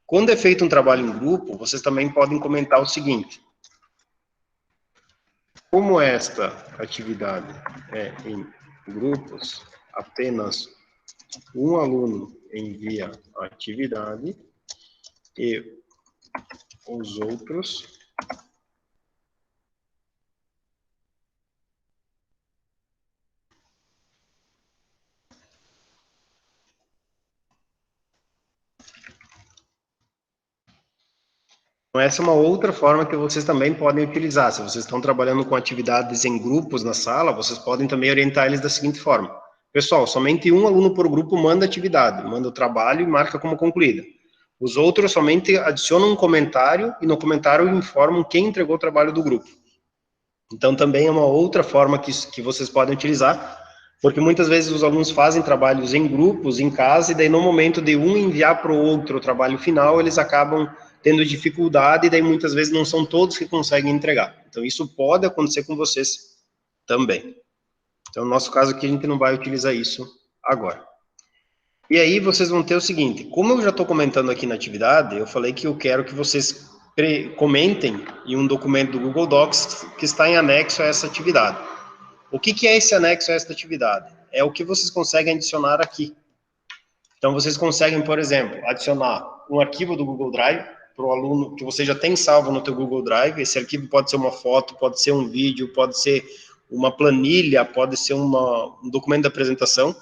Quando é feito um trabalho em grupo, vocês também podem comentar o seguinte: como esta atividade é em grupos, apenas um aluno envia a atividade e os outros Então, essa é uma outra forma que vocês também podem utilizar. Se vocês estão trabalhando com atividades em grupos na sala, vocês podem também orientar eles da seguinte forma: pessoal, somente um aluno por grupo manda atividade, manda o trabalho e marca como concluída. Os outros somente adicionam um comentário e no comentário informam quem entregou o trabalho do grupo. Então, também é uma outra forma que vocês podem utilizar, porque muitas vezes os alunos fazem trabalhos em grupos, em casa, e daí no momento de um enviar para o outro o trabalho final, eles acabam tendo dificuldade, e daí muitas vezes não são todos que conseguem entregar. Então, isso pode acontecer com vocês também. Então, no nosso caso aqui, a gente não vai utilizar isso agora. E aí, vocês vão ter o seguinte: como eu já estou comentando aqui na atividade, eu falei que eu quero que vocês comentem em um documento do Google Docs que está em anexo a essa atividade. O que é esse anexo a essa atividade? É o que vocês conseguem adicionar aqui. Então, vocês conseguem, por exemplo, adicionar um arquivo do Google Drive para o aluno que você já tem salvo no teu Google Drive. Esse arquivo pode ser uma foto, pode ser um vídeo, pode ser uma planilha, pode ser um documento de apresentação.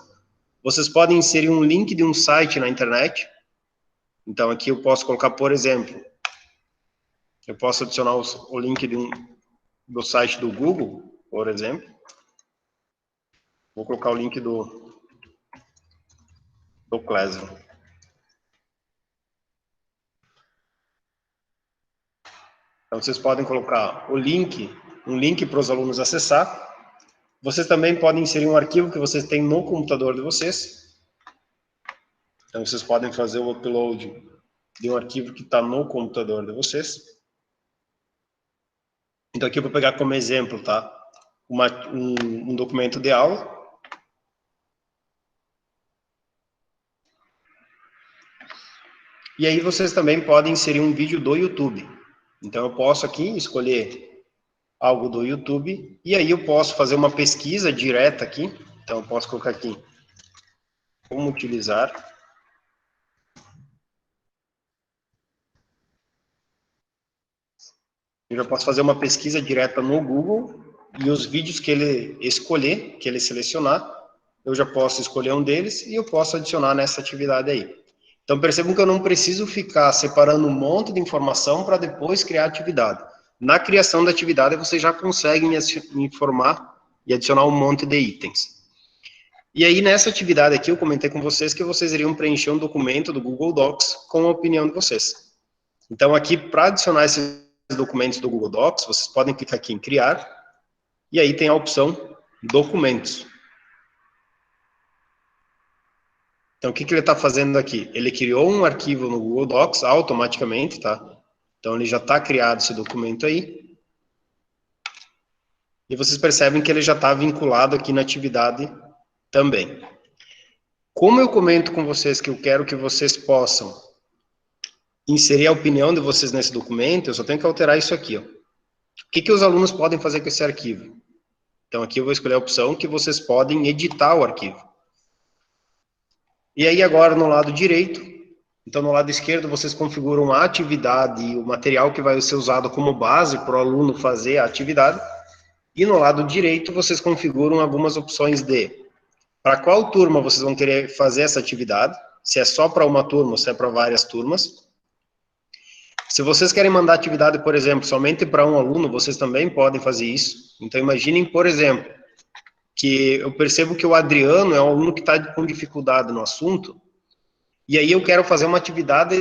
Vocês podem inserir um link de um site na internet. Então, aqui eu posso colocar, por exemplo, eu posso adicionar o link do site do Google, por exemplo. Vou colocar o link do Classroom. Então, vocês podem colocar um link para os alunos acessar. Vocês também podem inserir um arquivo que vocês têm no computador de vocês. Então, vocês podem fazer o upload de um arquivo que está no computador de vocês. Então, aqui eu vou pegar como exemplo, tá? Um documento de aula. E aí, vocês também podem inserir um vídeo do YouTube. Então, eu posso aqui escolher algo do YouTube, e aí eu posso fazer uma pesquisa direta aqui. Então, eu posso colocar aqui como utilizar eu já posso fazer uma pesquisa direta no Google, e os vídeos que ele escolher, que ele selecionar, eu já posso escolher um deles e eu posso adicionar nessa atividade aí. Então, percebam que eu não preciso ficar separando um monte de informação para depois criar a atividade. Na criação da atividade, você já consegue me informar e adicionar um monte de itens. E aí, nessa atividade aqui, eu comentei com vocês que vocês iriam preencher um documento do Google Docs com a opinião de vocês. Então, aqui, para adicionar esses documentos do Google Docs, vocês podem clicar aqui em criar, e aí tem a opção documentos. Então, o que ele está fazendo aqui? Ele criou um arquivo no Google Docs automaticamente, tá? Então, ele já está criado esse documento aí. E vocês percebem que ele já está vinculado aqui na atividade também. Como eu comento com vocês que eu quero que vocês possam inserir a opinião de vocês nesse documento, eu só tenho que alterar isso aqui, ó. O que os alunos podem fazer com esse arquivo? Então, aqui eu vou escolher a opção que vocês podem editar o arquivo. E aí, agora, no lado direito, então, no lado esquerdo, vocês configuram a atividade e o material que vai ser usado como base para o aluno fazer a atividade. E no lado direito, vocês configuram algumas opções de para qual turma vocês vão querer fazer essa atividade, se é só para uma turma ou se é para várias turmas. Se vocês querem mandar atividade, por exemplo, somente para um aluno, vocês também podem fazer isso. Então, imaginem, por exemplo, que eu percebo que o Adriano é um aluno que está com dificuldade no assunto, e aí eu quero fazer uma atividade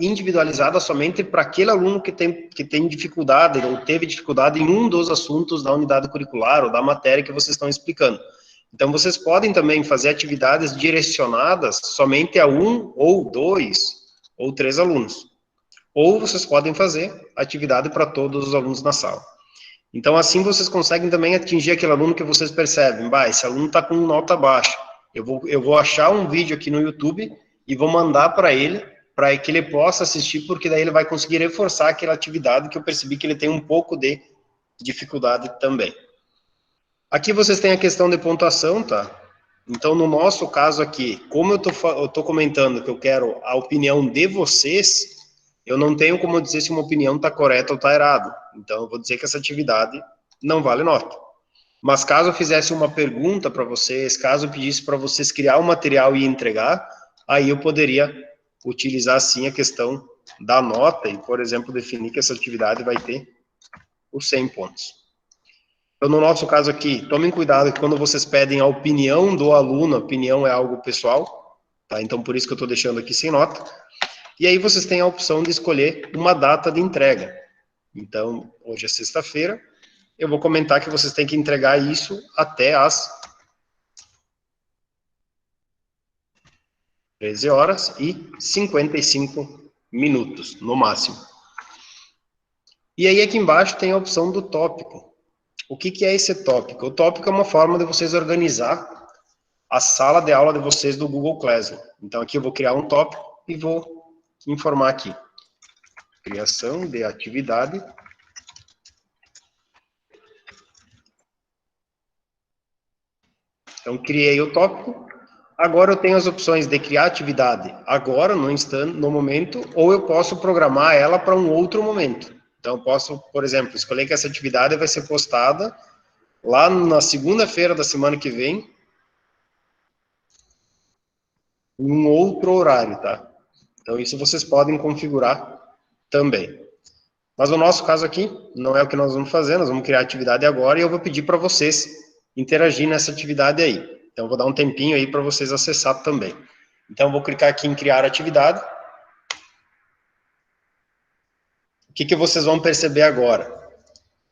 individualizada somente para aquele aluno que tem dificuldade ou teve dificuldade em um dos assuntos da unidade curricular ou da matéria que vocês estão explicando. Então, vocês podem também fazer atividades direcionadas somente a um ou dois ou três alunos. Ou vocês podem fazer atividade para todos os alunos na sala. Então, assim vocês conseguem também atingir aquele aluno que vocês percebem, esse aluno está com nota baixa. Eu vou achar um vídeo aqui no YouTube e vou mandar para que ele possa assistir, porque daí ele vai conseguir reforçar aquela atividade que eu percebi que ele tem um pouco de dificuldade também. Aqui vocês têm a questão de pontuação, tá? Então, no nosso caso aqui, como eu tô comentando que eu quero a opinião de vocês, eu não tenho como dizer se uma opinião está correta ou está errada. Então, eu vou dizer que essa atividade não vale nota. Mas caso eu fizesse uma pergunta para vocês, caso eu pedisse para vocês criar um material e entregar, aí eu poderia utilizar, sim, a questão da nota e, por exemplo, definir que essa atividade vai ter os 100 pontos. Então, no nosso caso aqui, tomem cuidado que quando vocês pedem a opinião do aluno, a opinião é algo pessoal, tá? Então, por isso que eu estou deixando aqui sem nota. E aí vocês têm a opção de escolher uma data de entrega. Então, hoje é sexta-feira, eu vou comentar que vocês têm que entregar isso até às 13h55, no máximo. E aí aqui embaixo tem a opção do tópico. O que é esse tópico? O tópico é uma forma de vocês organizar a sala de aula de vocês do Google Classroom. Então aqui eu vou criar um tópico e vou informar aqui. Criação de atividade. Então criei o tópico. Agora eu tenho as opções de criar atividade agora, no instante, no momento, ou eu posso programar ela para um outro momento. Então eu posso, por exemplo, escolher que essa atividade vai ser postada lá na segunda-feira da semana que vem, em um outro horário, tá? Então, isso vocês podem configurar também. Mas no nosso caso aqui, não é o que nós vamos fazer, nós vamos criar a atividade agora e eu vou pedir para vocês interagir nessa atividade aí. Então, eu vou dar um tempinho aí para vocês acessar também. Então, eu vou clicar aqui em criar atividade. O que vocês vão perceber agora?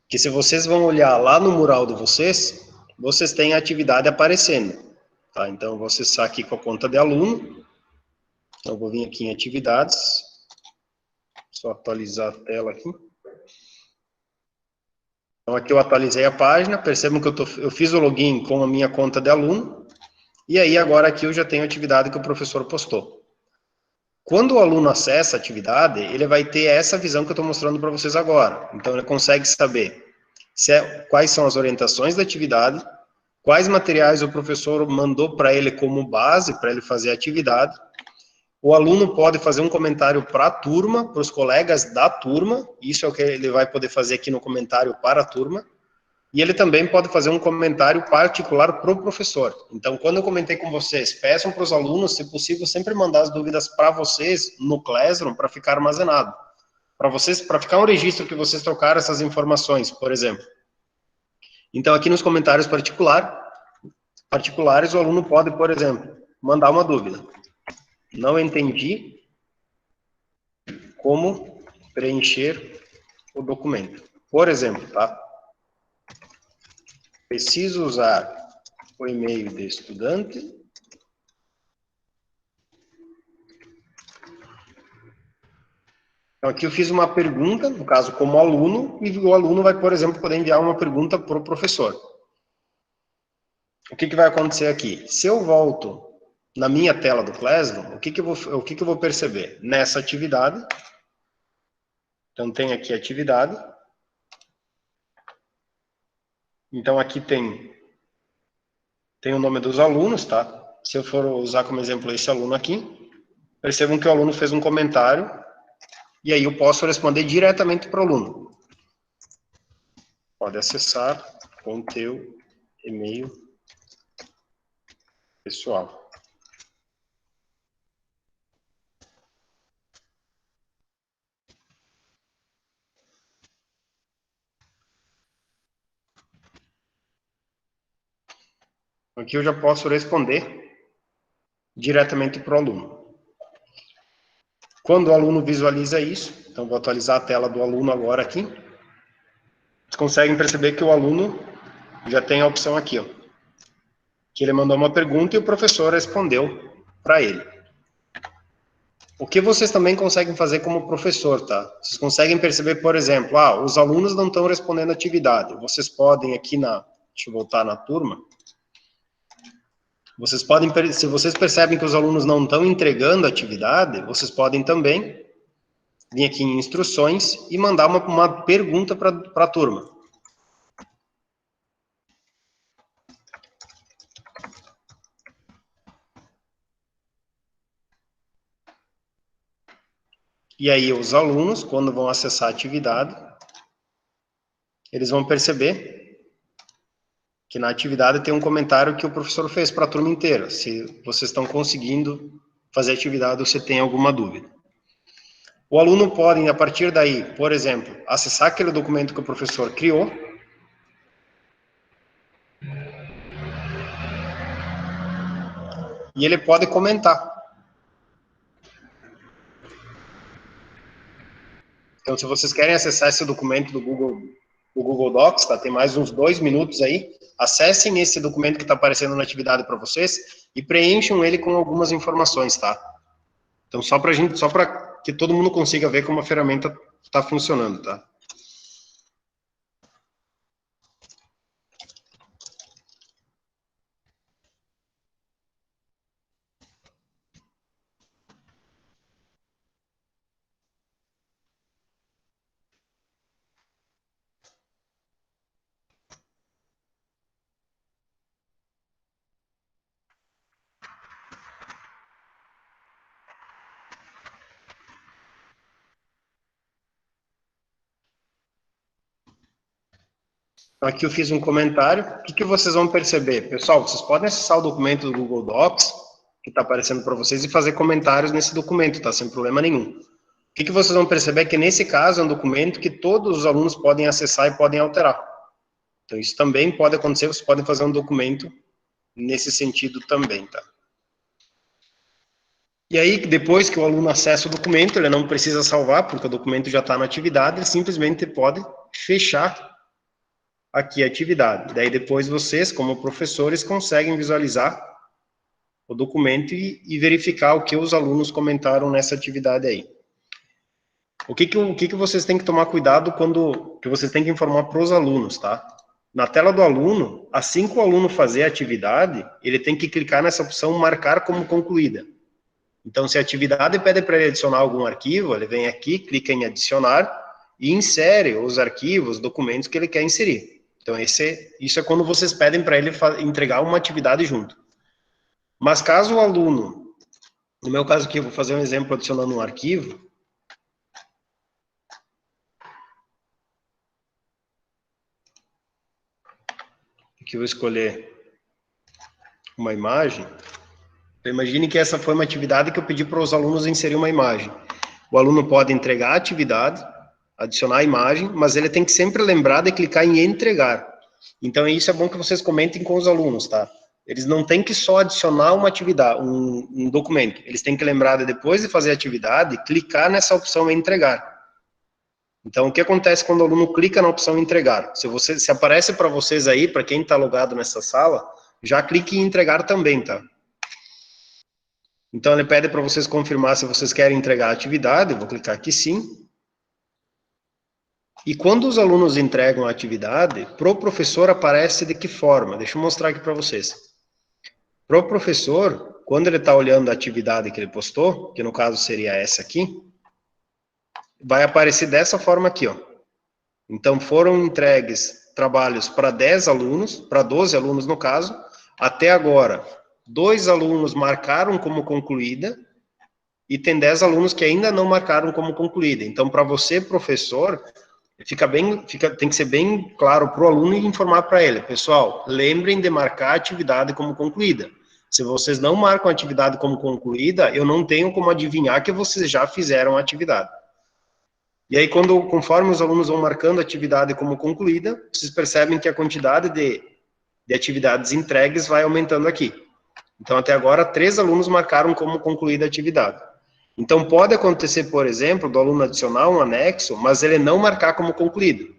Que se vocês vão olhar lá no mural de vocês, vocês têm a atividade aparecendo. Tá? Então, eu vou acessar aqui com a conta de aluno. Então, eu vou vir aqui em atividades. Só atualizar a tela aqui. Então, aqui eu atualizei a página. Percebam que eu fiz o login com a minha conta de aluno. E aí, agora aqui eu já tenho a atividade que o professor postou. Quando o aluno acessa a atividade, ele vai ter essa visão que eu estou mostrando para vocês agora. Então, ele consegue saber quais são as orientações da atividade, quais materiais o professor mandou para ele como base para ele fazer a atividade. O aluno pode fazer um comentário para a turma, para os colegas da turma, isso é o que ele vai poder fazer aqui no comentário para a turma, e ele também pode fazer um comentário particular para o professor. Então, quando eu comentei com vocês, peçam para os alunos, se possível, sempre mandar as dúvidas para vocês no Classroom, para ficar armazenado. Para ficar um registro que vocês trocaram essas informações, por exemplo. Então, aqui nos comentários particulares, o aluno pode, por exemplo, mandar uma dúvida. Não entendi como preencher o documento. Por exemplo, tá? Preciso usar o e-mail de estudante. Então, aqui eu fiz uma pergunta, no caso, como aluno, e o aluno vai, por exemplo, poder enviar uma pergunta para o professor. O que vai acontecer aqui? Se eu volto na minha tela do Classroom, o que eu vou perceber? Nessa atividade, então tem aqui a atividade. Então aqui tem o nome dos alunos, tá? Se eu for usar como exemplo esse aluno aqui, percebam que o aluno fez um comentário, e aí eu posso responder diretamente para o aluno. Pode acessar com teu e-mail pessoal. Aqui eu já posso responder diretamente para o aluno. Quando o aluno visualiza isso, então vou atualizar a tela do aluno agora aqui, vocês conseguem perceber que o aluno já tem a opção aqui, ó, que ele mandou uma pergunta e o professor respondeu para ele. O que vocês também conseguem fazer como professor, tá? Vocês conseguem perceber, por exemplo, os alunos não estão respondendo a atividade. Vocês podem aqui deixa eu voltar na turma. Vocês podem, se vocês percebem que os alunos não estão entregando a atividade, vocês podem também vir aqui em instruções e mandar uma pergunta para a turma. E aí os alunos, quando vão acessar a atividade, eles vão perceber que na atividade tem um comentário que o professor fez para a turma inteira, se vocês estão conseguindo fazer a atividade ou se tem alguma dúvida. O aluno pode, a partir daí, por exemplo, acessar aquele documento que o professor criou, e ele pode comentar. Então, se vocês querem acessar esse documento do Google Docs, tá? Tem mais uns 2 minutos aí. Acessem esse documento que está aparecendo na atividade para vocês e preencham ele com algumas informações, tá? Então, só para que todo mundo consiga ver como a ferramenta está funcionando, tá? Aqui eu fiz um comentário. O que vocês vão perceber? Pessoal, vocês podem acessar o documento do Google Docs, que está aparecendo para vocês, e fazer comentários nesse documento, tá? Sem problema nenhum. O que vocês vão perceber é que, nesse caso, é um documento que todos os alunos podem acessar e podem alterar. Então, isso também pode acontecer, vocês podem fazer um documento nesse sentido também, tá? E aí, depois que o aluno acessa o documento, ele não precisa salvar, porque o documento já está na atividade, ele simplesmente pode fechar aqui a atividade. Daí depois vocês, como professores, conseguem visualizar o documento e verificar o que os alunos comentaram nessa atividade aí. O que vocês têm que tomar cuidado que vocês têm que informar para os alunos, tá? Na tela do aluno, assim que o aluno fazer a atividade, ele tem que clicar nessa opção marcar como concluída. Então, se a atividade pede para ele adicionar algum arquivo, ele vem aqui, clica em adicionar e insere os arquivos, documentos que ele quer inserir. Então, isso é quando vocês pedem para ele entregar uma atividade junto. Mas caso o aluno, no meu caso aqui, eu vou fazer um exemplo adicionando um arquivo. Aqui eu vou escolher uma imagem. Então, imagine que essa foi uma atividade que eu pedi para os alunos inserir uma imagem. O aluno pode entregar a atividade, adicionar a imagem, mas ele tem que sempre lembrar de clicar em entregar. Então, isso é bom que vocês comentem com os alunos, tá? Eles não têm que só adicionar uma atividade, um documento. Eles têm que lembrar de, depois de fazer a atividade, clicar nessa opção entregar. Então, o que acontece quando o aluno clica na opção entregar? Se aparece para vocês aí, para quem está logado nessa sala, já clique em entregar também, tá? Então, ele pede para vocês confirmar se vocês querem entregar a atividade. Eu vou clicar aqui sim. E quando os alunos entregam a atividade, para o professor aparece de que forma? Deixa eu mostrar aqui para vocês. Para o professor, quando ele está olhando a atividade que ele postou, que no caso seria essa aqui, vai aparecer dessa forma aqui, ó. Então, foram entregues trabalhos para 10 alunos, para 12 alunos no caso. Até agora, 2 alunos marcaram como concluída e tem 10 alunos que ainda não marcaram como concluída. Então, para você, professor, tem que ser bem claro para o aluno e informar para ele, pessoal, lembrem de marcar a atividade como concluída. Se vocês não marcam a atividade como concluída, eu não tenho como adivinhar que vocês já fizeram a atividade. E aí, conforme os alunos vão marcando a atividade como concluída, vocês percebem que a quantidade de atividades entregues vai aumentando aqui. Então, até agora, 3 alunos marcaram como concluída a atividade. Então, pode acontecer, por exemplo, do aluno adicionar um anexo, mas ele não marcar como concluído.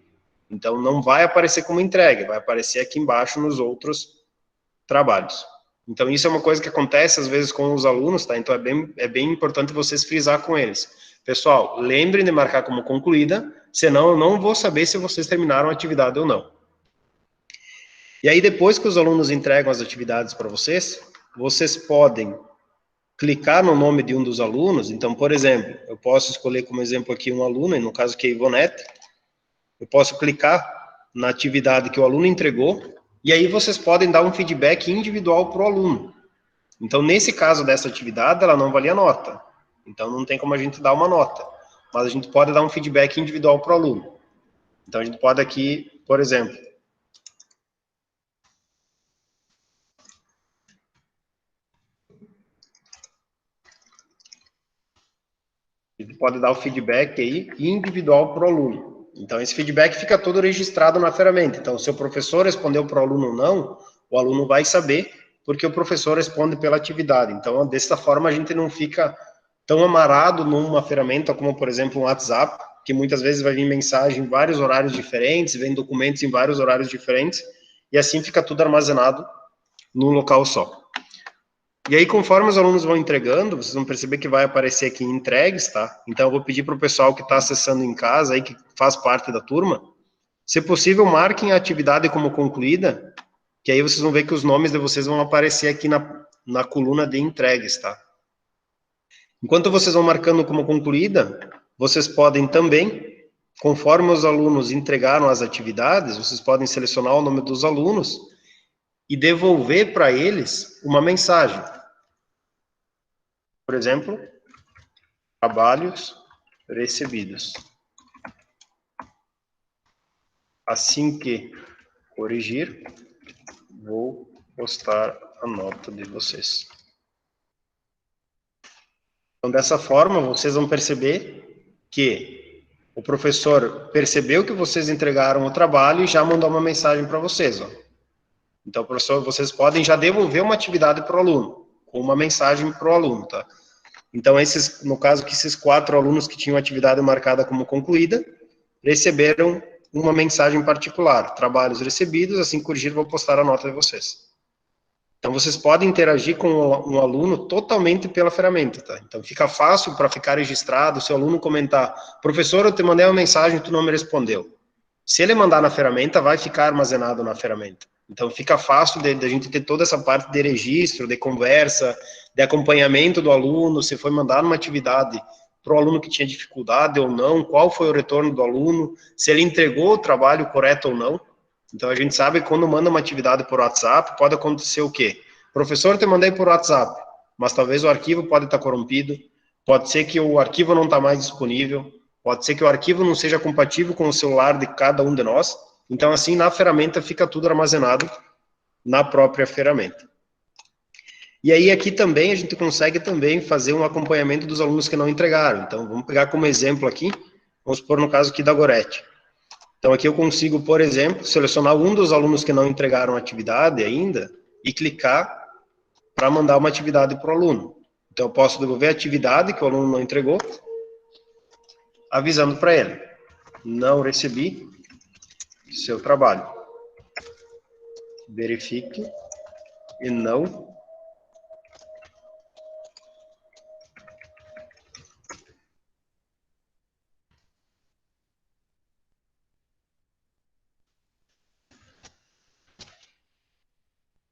Então, não vai aparecer como entregue, vai aparecer aqui embaixo nos outros trabalhos. Então, isso é uma coisa que acontece, às vezes, com os alunos, tá? Então, é bem importante vocês frisar com eles. Pessoal, lembrem de marcar como concluída, senão eu não vou saber se vocês terminaram a atividade ou não. E aí, depois que os alunos entregam as atividades para vocês, vocês podem clicar no nome de um dos alunos. Então, por exemplo, eu posso escolher como exemplo aqui um aluno, no caso que é Ivonete. Eu posso clicar na atividade que o aluno entregou, e aí vocês podem dar um feedback individual para o aluno. Então, nesse caso dessa atividade, ela não valia nota. Então, não tem como a gente dar uma nota. Mas a gente pode dar um feedback individual para o aluno. Então, a gente pode aqui, por exemplo, a gente pode dar o feedback aí individual para o aluno. Então, esse feedback fica todo registrado na ferramenta. Então, se o professor respondeu para o aluno ou não, o aluno vai saber, porque o professor responde pela atividade. Então, dessa forma, a gente não fica tão amarrado numa ferramenta como, por exemplo, um WhatsApp, que muitas vezes vai vir mensagem em vários horários diferentes, vem documentos em vários horários diferentes, e assim fica tudo armazenado num local só. E aí, conforme os alunos vão entregando, vocês vão perceber que vai aparecer aqui entregues, tá? Então, eu vou pedir para o pessoal que está acessando em casa, aí, que faz parte da turma, se possível, marquem a atividade como concluída, que aí vocês vão ver que os nomes de vocês vão aparecer aqui na coluna de entregues, tá? Enquanto vocês vão marcando como concluída, vocês podem também, conforme os alunos entregaram as atividades, vocês podem selecionar o nome dos alunos e devolver para eles uma mensagem. Por exemplo, trabalhos recebidos. Assim que corrigir, vou postar a nota de vocês. Então, dessa forma, vocês vão perceber que o professor percebeu que vocês entregaram o trabalho e já mandou uma mensagem para vocês, ó. Então, professor, vocês podem já devolver uma atividade para o aluno, com uma mensagem para o aluno, tá? Então, no caso, que esses 4 alunos que tinham atividade marcada como concluída, receberam uma mensagem particular, trabalhos recebidos, assim que corrigir, vou postar a nota de vocês. Então, vocês podem interagir com um aluno totalmente pela ferramenta, tá? Então, fica fácil para ficar registrado, se o aluno comentar, professor, eu te mandei uma mensagem, tu não me respondeu. Se ele mandar na ferramenta, vai ficar armazenado na ferramenta. Então, fica fácil de a gente ter toda essa parte de registro, de conversa, de acompanhamento do aluno, se foi mandar uma atividade para o aluno que tinha dificuldade ou não, qual foi o retorno do aluno, se ele entregou o trabalho correto ou não. Então, a gente sabe que quando manda uma atividade por WhatsApp, pode acontecer o quê? Professor, te mandei por WhatsApp, mas talvez o arquivo pode estar corrompido, pode ser que o arquivo não está mais disponível, pode ser que o arquivo não seja compatível com o celular de cada um de nós. Então, assim, na ferramenta fica tudo armazenado na própria ferramenta. E aí, aqui também, a gente consegue também fazer um acompanhamento dos alunos que não entregaram. Então, vamos pegar como exemplo aqui, vamos supor no caso aqui da Gorete. Então, aqui eu consigo, por exemplo, selecionar um dos alunos que não entregaram a atividade ainda e clicar para mandar uma atividade para o aluno. Então, eu posso devolver a atividade que o aluno não entregou, avisando para ele, não recebi seu trabalho. Verifique e não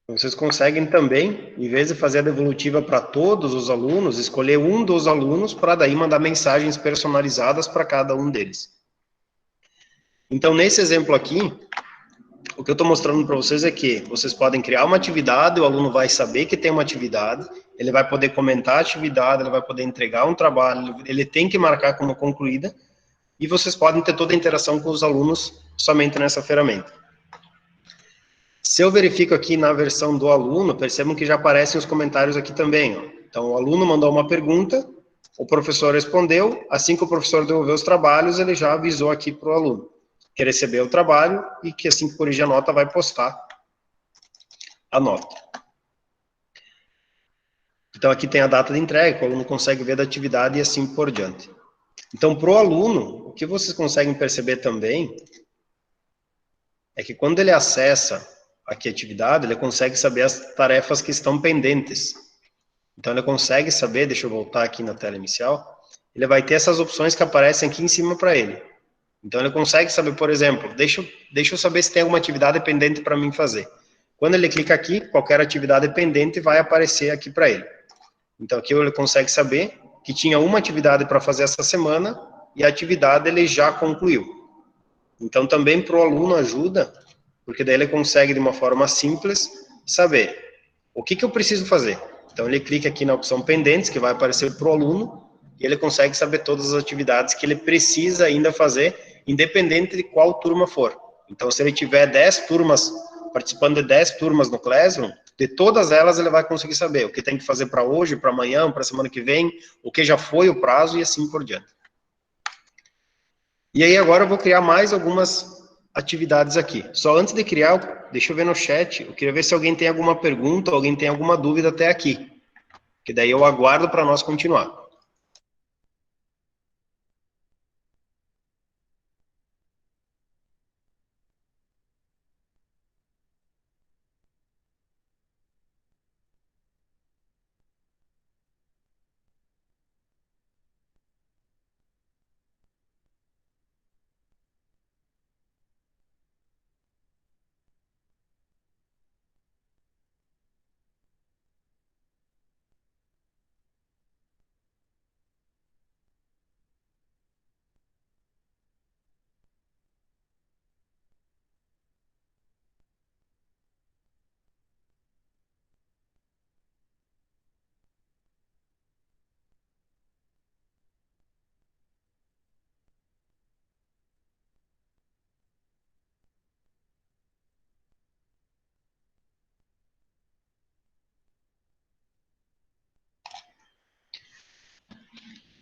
Vocês conseguem também, em vez de fazer a devolutiva para todos os alunos, escolher um dos alunos para daí mandar mensagens personalizadas para cada um deles. Então, nesse exemplo aqui, o que eu estou mostrando para vocês é que vocês podem criar uma atividade, o aluno vai saber que tem uma atividade, ele vai poder comentar a atividade, ele vai poder entregar um trabalho, ele tem que marcar como concluída, e vocês podem ter toda a interação com os alunos somente nessa ferramenta. Se eu verifico aqui na versão do aluno, percebam que já aparecem os comentários aqui também. Ó. Então, o aluno mandou uma pergunta, o professor respondeu, assim que o professor devolveu os trabalhos, ele já avisou aqui para o aluno que recebeu o trabalho e que assim que corrigir a nota vai postar a nota. Então, aqui tem a data de entrega, que o aluno consegue ver da atividade e assim por diante. Então, para o aluno, o que vocês conseguem perceber também é que quando ele acessa aqui a atividade, ele consegue saber as tarefas que estão pendentes. Então, ele consegue saber, deixa eu voltar aqui na tela inicial, ele vai ter essas opções que aparecem aqui em cima para ele. Então, ele consegue saber, por exemplo, deixa eu saber se tem alguma atividade pendente para mim fazer. Quando ele clica aqui, qualquer atividade pendente vai aparecer aqui para ele. Então, aqui ele consegue saber que tinha uma atividade para fazer essa semana e a atividade ele já concluiu. Então, também para o aluno ajuda, porque daí ele consegue, de uma forma simples, saber o que eu preciso fazer. Então, ele clica aqui na opção pendentes, que vai aparecer para o aluno, e ele consegue saber todas as atividades que ele precisa ainda fazer, independente de qual turma for. Então, se ele tiver 10 turmas, participando de 10 turmas no Classroom, de todas elas ele vai conseguir saber o que tem que fazer para hoje, para amanhã, para a semana que vem, o que já foi o prazo e assim por diante. E aí agora eu vou criar mais algumas atividades aqui. Só antes de criar, deixa eu ver no chat, eu queria ver se alguém tem alguma pergunta, alguém tem alguma dúvida até aqui. Que daí eu aguardo para nós continuar.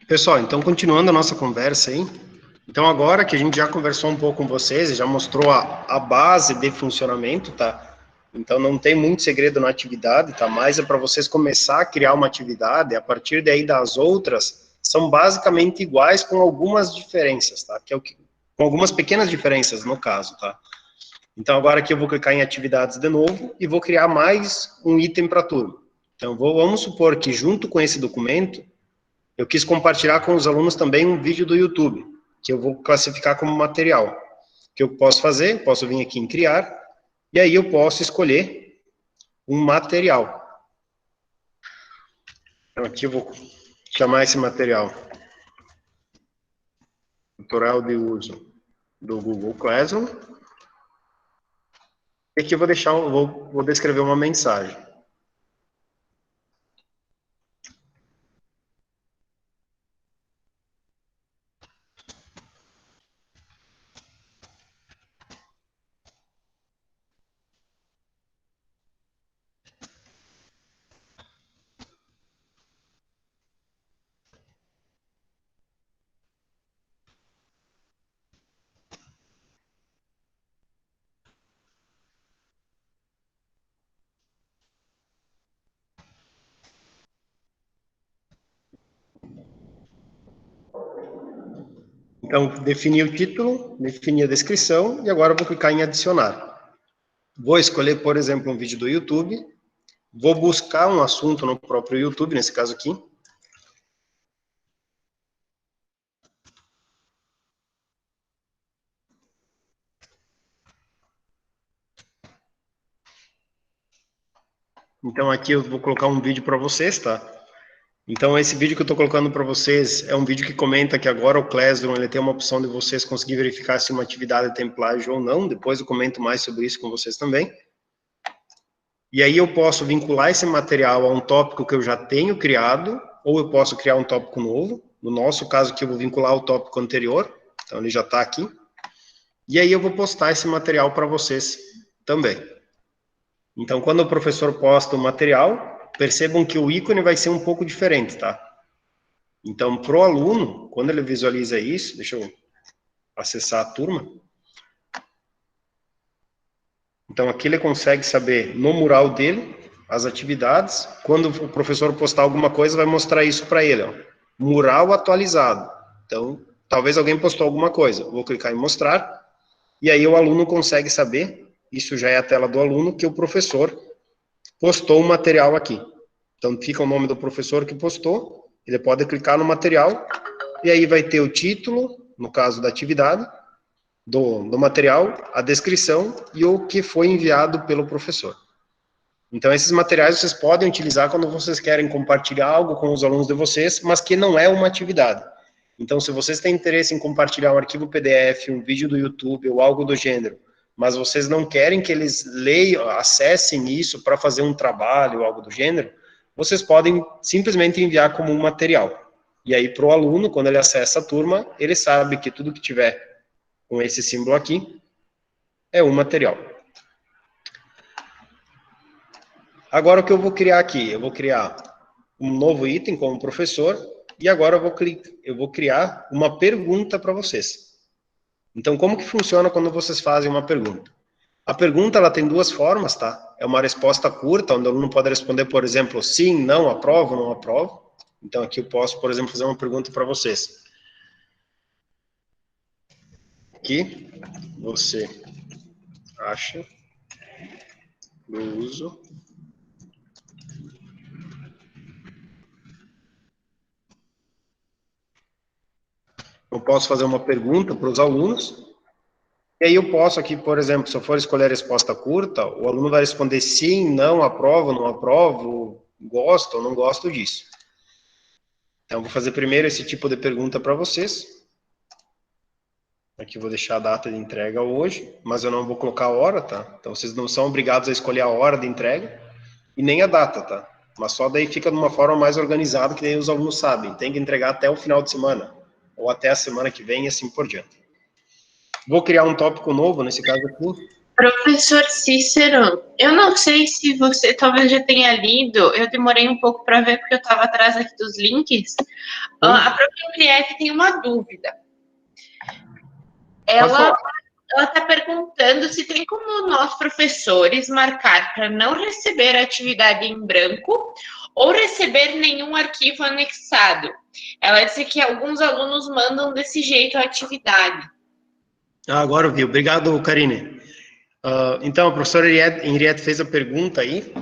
Pessoal, então continuando a nossa conversa aí, então agora que a gente já conversou um pouco com vocês, já mostrou a base de funcionamento, tá? Então não tem muito segredo na atividade, tá? Mas é para vocês começar a criar uma atividade, a partir daí das outras, são basicamente iguais com algumas diferenças, tá? Que é o que, com algumas pequenas diferenças no caso, tá? Então agora aqui eu vou clicar em atividades de novo e vou criar mais um item para turma. Então vamos supor que junto com esse documento, eu quis compartilhar com os alunos também um vídeo do YouTube, que eu vou classificar como material. O que eu posso fazer? Posso vir aqui em criar, e aí eu posso escolher um material. Então aqui eu vou chamar esse material tutorial de uso do Google Classroom. E aqui eu vou deixar, vou descrever uma mensagem. Então, defini o título, defini a descrição, e agora eu vou clicar em adicionar. Vou escolher, por exemplo, um vídeo do YouTube, vou buscar um assunto no próprio YouTube, nesse caso aqui. Então aqui eu vou colocar um vídeo para vocês, tá? Então esse vídeo que eu estou colocando para vocês é um vídeo que comenta que agora o Classroom ele tem uma opção de vocês conseguir verificar se uma atividade tem plágio ou não. Depois eu comento mais sobre isso com vocês também. E aí eu posso vincular esse material a um tópico que eu já tenho criado, ou eu posso criar um tópico novo. No nosso caso aqui eu vou vincular o tópico anterior. Então, ele já está aqui. E aí eu vou postar esse material para vocês também. Então, quando o professor posta o material, percebam que o ícone vai ser um pouco diferente, tá? Então, para o aluno, quando ele visualiza isso, deixa eu acessar a turma. Então, aqui ele consegue saber no mural dele as atividades. Quando o professor postar alguma coisa, vai mostrar isso para ele, ó. Mural atualizado. Então, talvez alguém postou alguma coisa. Vou clicar em mostrar. E aí o aluno consegue saber, isso já é a tela do aluno, que o professor postou o material aqui. Então, fica o nome do professor que postou. Ele pode clicar no material. E aí vai ter o título, no caso da atividade, do material, a descrição e o que foi enviado pelo professor. Então, esses materiais vocês podem utilizar quando vocês querem compartilhar algo com os alunos de vocês, mas que não é uma atividade. Então, se vocês têm interesse em compartilhar um arquivo PDF, um vídeo do YouTube ou algo do gênero, mas vocês não querem que eles leiam, acessem isso para fazer um trabalho ou algo do gênero, vocês podem simplesmente enviar como um material. E aí, para o aluno, quando ele acessa a turma, ele sabe que tudo que tiver com esse símbolo aqui é um material. Agora, o que eu vou criar aqui? Eu vou criar um novo item como professor e agora eu vou criar uma pergunta para vocês. Então, como que funciona quando vocês fazem uma pergunta? A pergunta, ela tem duas formas, tá? É uma resposta curta, onde o aluno pode responder, por exemplo, sim, não, aprovo, não aprovo. Então, aqui eu posso, por exemplo, fazer uma pergunta para vocês. O que você acha do uso eu posso fazer uma pergunta para os alunos, e aí eu posso aqui, por exemplo, se eu for escolher a resposta curta, o aluno vai responder sim, não, aprovo, não aprovo, gosto ou não gosto disso. Então, eu vou fazer primeiro esse tipo de pergunta para vocês. Aqui eu vou deixar a data de entrega hoje, mas eu não vou colocar a hora, tá? Então, vocês não são obrigados a escolher a hora de entrega e nem a data, tá? Mas só daí fica de uma forma mais organizada, que daí os alunos sabem, tem que entregar até o final de semana, ou até a semana que vem e assim por diante. Vou criar um tópico novo, nesse caso aqui. Professor Cícero, eu não sei se você talvez já tenha lido, eu demorei um pouco para ver porque eu estava atrás aqui dos links. A própria Henriette tem uma dúvida. Ela está perguntando se tem como nós, professores, marcar para não receber a atividade em branco ou receber nenhum arquivo anexado. Ela disse que alguns alunos mandam desse jeito a atividade. Agora eu vi. Obrigado, Karine. Então, a professora Henriette fez a pergunta aí.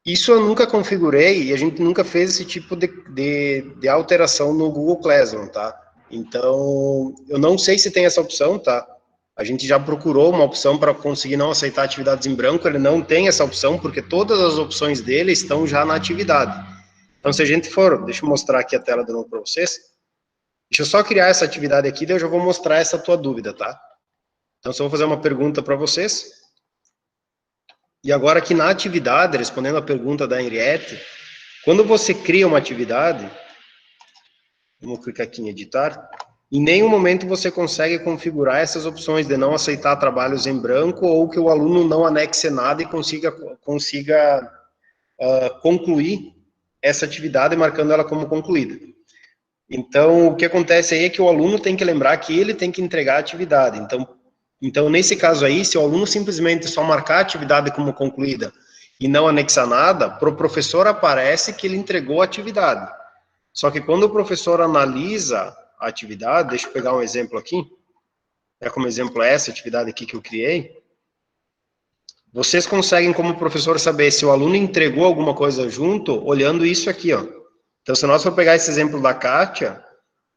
Isso eu nunca configurei e a gente nunca fez esse tipo de alteração no Google Classroom, tá? Então, eu não sei se tem essa opção, tá? A gente já procurou uma opção para conseguir não aceitar atividades em branco, ele não tem essa opção, porque todas as opções dele estão já na atividade. Então, se a gente for, deixa eu mostrar aqui a tela de novo para vocês. Deixa eu só criar essa atividade aqui, daí eu já vou mostrar essa tua dúvida, tá? Então, só vou fazer uma pergunta para vocês. E agora aqui na atividade, respondendo a pergunta da Henriette, quando você cria uma atividade, vamos clicar aqui em editar, em nenhum momento você consegue configurar essas opções de não aceitar trabalhos em branco ou que o aluno não anexe nada e consiga concluir essa atividade marcando ela como concluída. Então, o que acontece aí é que o aluno tem que lembrar que ele tem que entregar a atividade. Então, nesse caso aí, se o aluno simplesmente só marcar a atividade como concluída e não anexar nada, para o professor aparece que ele entregou a atividade. Só que quando o professor analisa a atividade, deixa eu pegar um exemplo aqui, como exemplo essa atividade aqui que eu criei, vocês conseguem como professor saber se o aluno entregou alguma coisa junto, olhando isso aqui, ó. Então, se nós for pegar esse exemplo da Kátia,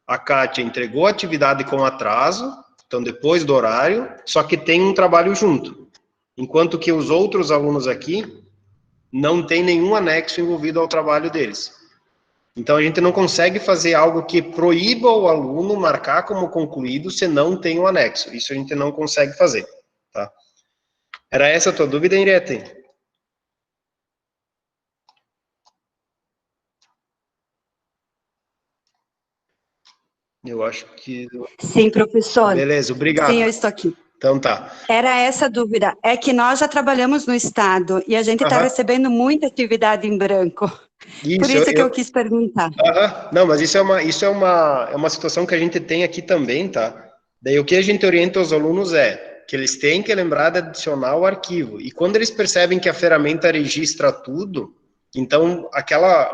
a Kátia entregou a atividade com atraso, então depois do horário, só que tem um trabalho junto. Enquanto que os outros alunos aqui não tem nenhum anexo envolvido ao trabalho deles. Então a gente não consegue fazer algo que proíba o aluno marcar como concluído se não tem um anexo. Isso a gente não consegue fazer, tá? Era essa a tua dúvida, Henriette? Eu acho que... Sim, professor. Beleza, obrigado. Sim, eu estou aqui. Então tá. Era essa a dúvida. É que nós já trabalhamos no Estado e a gente está recebendo muita atividade em branco. Isso, por isso que eu quis perguntar. Não, mas isso é uma situação que a gente tem aqui também, tá? Daí o que a gente orienta os alunos é que eles têm que lembrar de adicionar o arquivo. E quando eles percebem que a ferramenta registra tudo, então,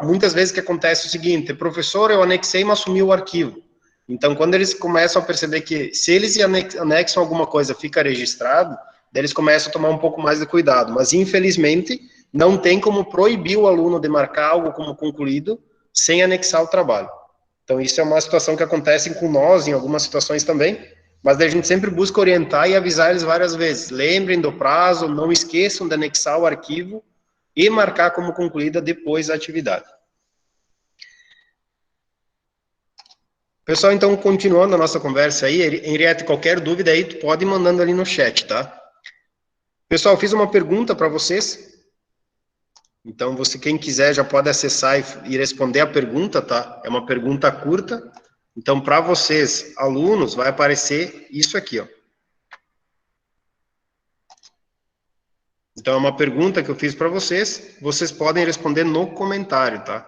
muitas vezes que acontece o seguinte, professor, eu anexei, mas sumiu o arquivo. Então, quando eles começam a perceber que se eles anexam alguma coisa, fica registrado, daí eles começam a tomar um pouco mais de cuidado. Mas, infelizmente, não tem como proibir o aluno de marcar algo como concluído sem anexar o trabalho. Então, isso é uma situação que acontece com nós em algumas situações também, mas daí a gente sempre busca orientar e avisar eles várias vezes. Lembrem do prazo, não esqueçam de anexar o arquivo e marcar como concluída depois a atividade. Pessoal, então, continuando a nossa conversa aí, Henriette, qualquer dúvida aí, tu pode ir mandando ali no chat, tá? Pessoal, fiz uma pergunta para vocês. Então, quem quiser, já pode acessar e responder a pergunta, tá? É uma pergunta curta. Então, para vocês, alunos, vai aparecer isso aqui, ó. Então, é uma pergunta que eu fiz para vocês podem responder no comentário, tá?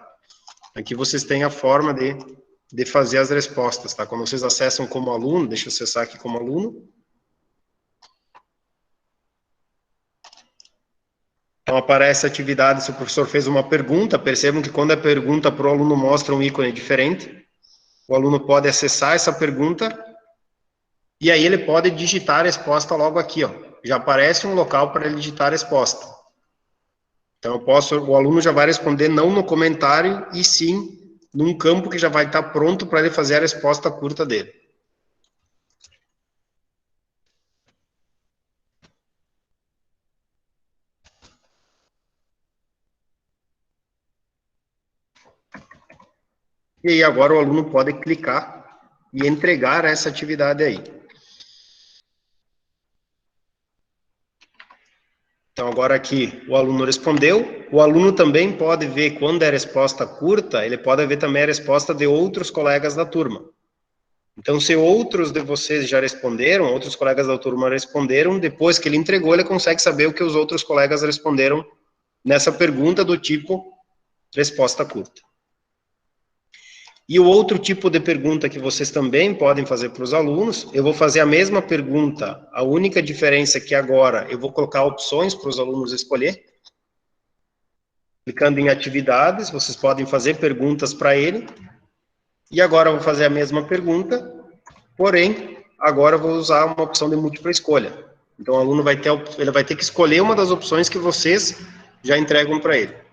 Aqui vocês têm a forma de fazer as respostas, tá? Quando vocês acessam como aluno, deixa eu acessar aqui como aluno. Então, aparece a atividade, se o professor fez uma pergunta, percebam que quando a pergunta para o aluno mostra um ícone diferente, o aluno pode acessar essa pergunta e aí ele pode digitar a resposta logo aqui, ó. Já aparece um local para ele digitar a resposta. Então, o aluno já vai responder não no comentário, e sim num campo que já vai estar pronto para ele fazer a resposta curta dele. E aí agora o aluno pode clicar e entregar essa atividade aí. Então, agora aqui o aluno respondeu. O aluno também pode ver, quando é resposta curta, ele pode ver também a resposta de outros colegas da turma. Então, se outros de vocês já responderam, outros colegas da turma responderam, depois que ele entregou, ele consegue saber o que os outros colegas responderam nessa pergunta do tipo resposta curta. E o outro tipo de pergunta que vocês também podem fazer para os alunos, eu vou fazer a mesma pergunta, a única diferença é que agora eu vou colocar opções para os alunos escolher. Clicando em atividades, vocês podem fazer perguntas para ele. E agora eu vou fazer a mesma pergunta, porém, agora eu vou usar uma opção de múltipla escolha. Então, o aluno vai ter que escolher uma das opções que vocês já entregam para ele.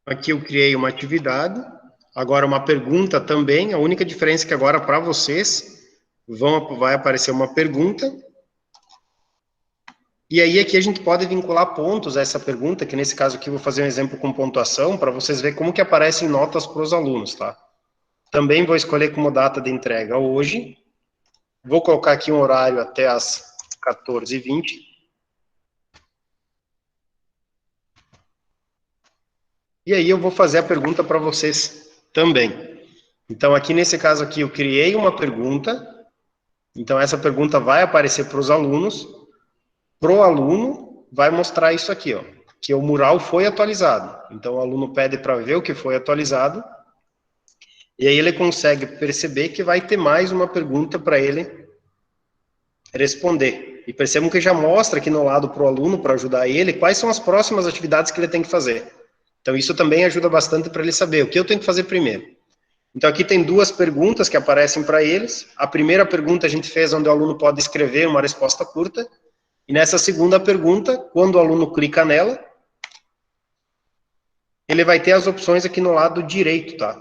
Aqui eu criei uma atividade, agora uma pergunta também, a única diferença é que agora para vocês vai aparecer uma pergunta, e aí aqui a gente pode vincular pontos a essa pergunta, que nesse caso aqui eu vou fazer um exemplo com pontuação, para vocês verem como que aparecem notas para os alunos, tá? Também vou escolher como data de entrega hoje, vou colocar aqui um horário até as 14h20, e aí eu vou fazer a pergunta para vocês também. Então, aqui nesse caso aqui, eu criei uma pergunta. Então, essa pergunta vai aparecer para os alunos. Para o aluno, vai mostrar isso aqui, ó, que o mural foi atualizado. Então, o aluno pede para ver o que foi atualizado. E aí ele consegue perceber que vai ter mais uma pergunta para ele responder. E percebam que já mostra aqui no lado para o aluno, para ajudar ele, quais são as próximas atividades que ele tem que fazer. Então, isso também ajuda bastante para ele saber o que eu tenho que fazer primeiro. Então, aqui tem duas perguntas que aparecem para eles. A primeira pergunta a gente fez onde o aluno pode escrever uma resposta curta. E nessa segunda pergunta, quando o aluno clica nela, ele vai ter as opções aqui no lado direito, tá?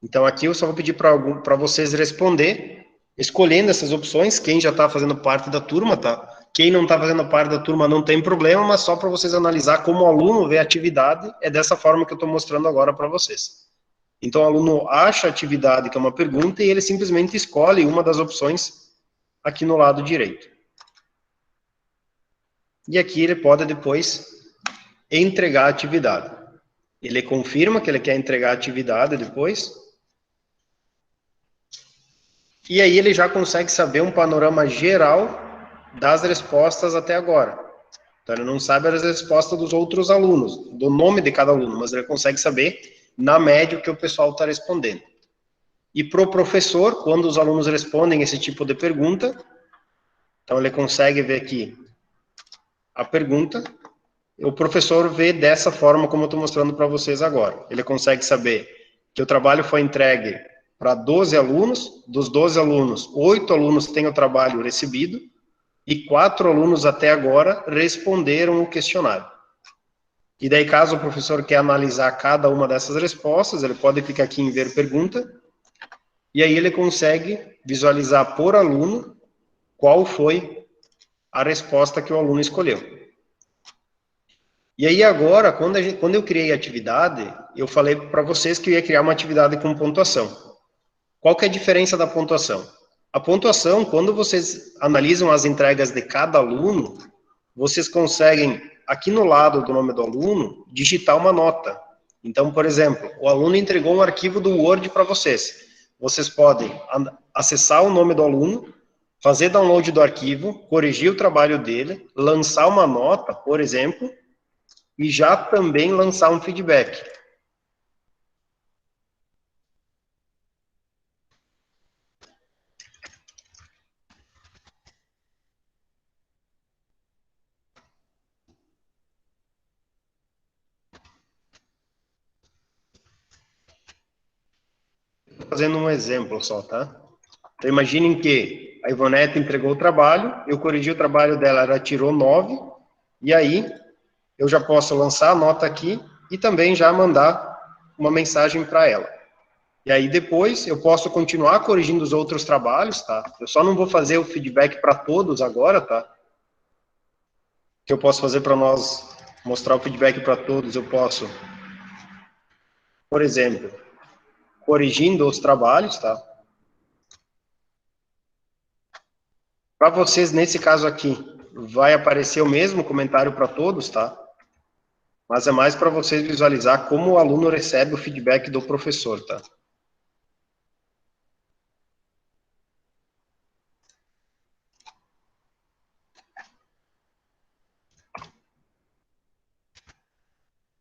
Então aqui eu só vou pedir para vocês responder, escolhendo essas opções, quem já está fazendo parte da turma, tá? Quem não está fazendo parte da turma não tem problema, mas só para vocês analisar como o aluno vê a atividade, é dessa forma que eu estou mostrando agora para vocês. Então o aluno acha a atividade que é uma pergunta e ele simplesmente escolhe uma das opções aqui no lado direito. E aqui ele pode depois entregar a atividade. Ele confirma que ele quer entregar a atividade depois. E aí ele já consegue saber um panorama geral das respostas até agora. Então ele não sabe as respostas dos outros alunos, do nome de cada aluno, mas ele consegue saber, na média, o que o pessoal está respondendo. E para o professor, quando os alunos respondem esse tipo de pergunta, então ele consegue ver aqui a pergunta, o professor vê dessa forma como eu estou mostrando para vocês agora. Ele consegue saber que o trabalho foi entregue para 12 alunos, dos 12 alunos, 8 alunos têm o trabalho recebido, e 4 alunos até agora responderam o questionário. E daí, caso o professor quer analisar cada uma dessas respostas, ele pode clicar aqui em ver pergunta, e aí ele consegue visualizar por aluno qual foi a resposta que o aluno escolheu. E aí agora, quando eu criei a atividade, eu falei para vocês que eu ia criar uma atividade com pontuação. Qual que é a diferença da pontuação? A pontuação, quando vocês analisam as entregas de cada aluno, vocês conseguem, aqui no lado do nome do aluno, digitar uma nota. Então, por exemplo, o aluno entregou um arquivo do Word para vocês. Vocês podem acessar o nome do aluno, fazer download do arquivo, corrigir o trabalho dele, lançar uma nota, por exemplo, e já também lançar um feedback. Fazendo um exemplo só, tá? Então, imaginem que a Ivonete entregou o trabalho, eu corrigi o trabalho dela, ela tirou 9, e aí eu já posso lançar a nota aqui e também já mandar uma mensagem para ela. E aí depois eu posso continuar corrigindo os outros trabalhos, tá? Eu só não vou fazer o feedback para todos agora, tá? O que eu posso fazer para nós mostrar o feedback para todos, eu posso, por exemplo, corrigindo os trabalhos, tá? Para vocês, nesse caso aqui, vai aparecer o mesmo comentário para todos, tá? Mas é mais para vocês visualizar como o aluno recebe o feedback do professor, tá?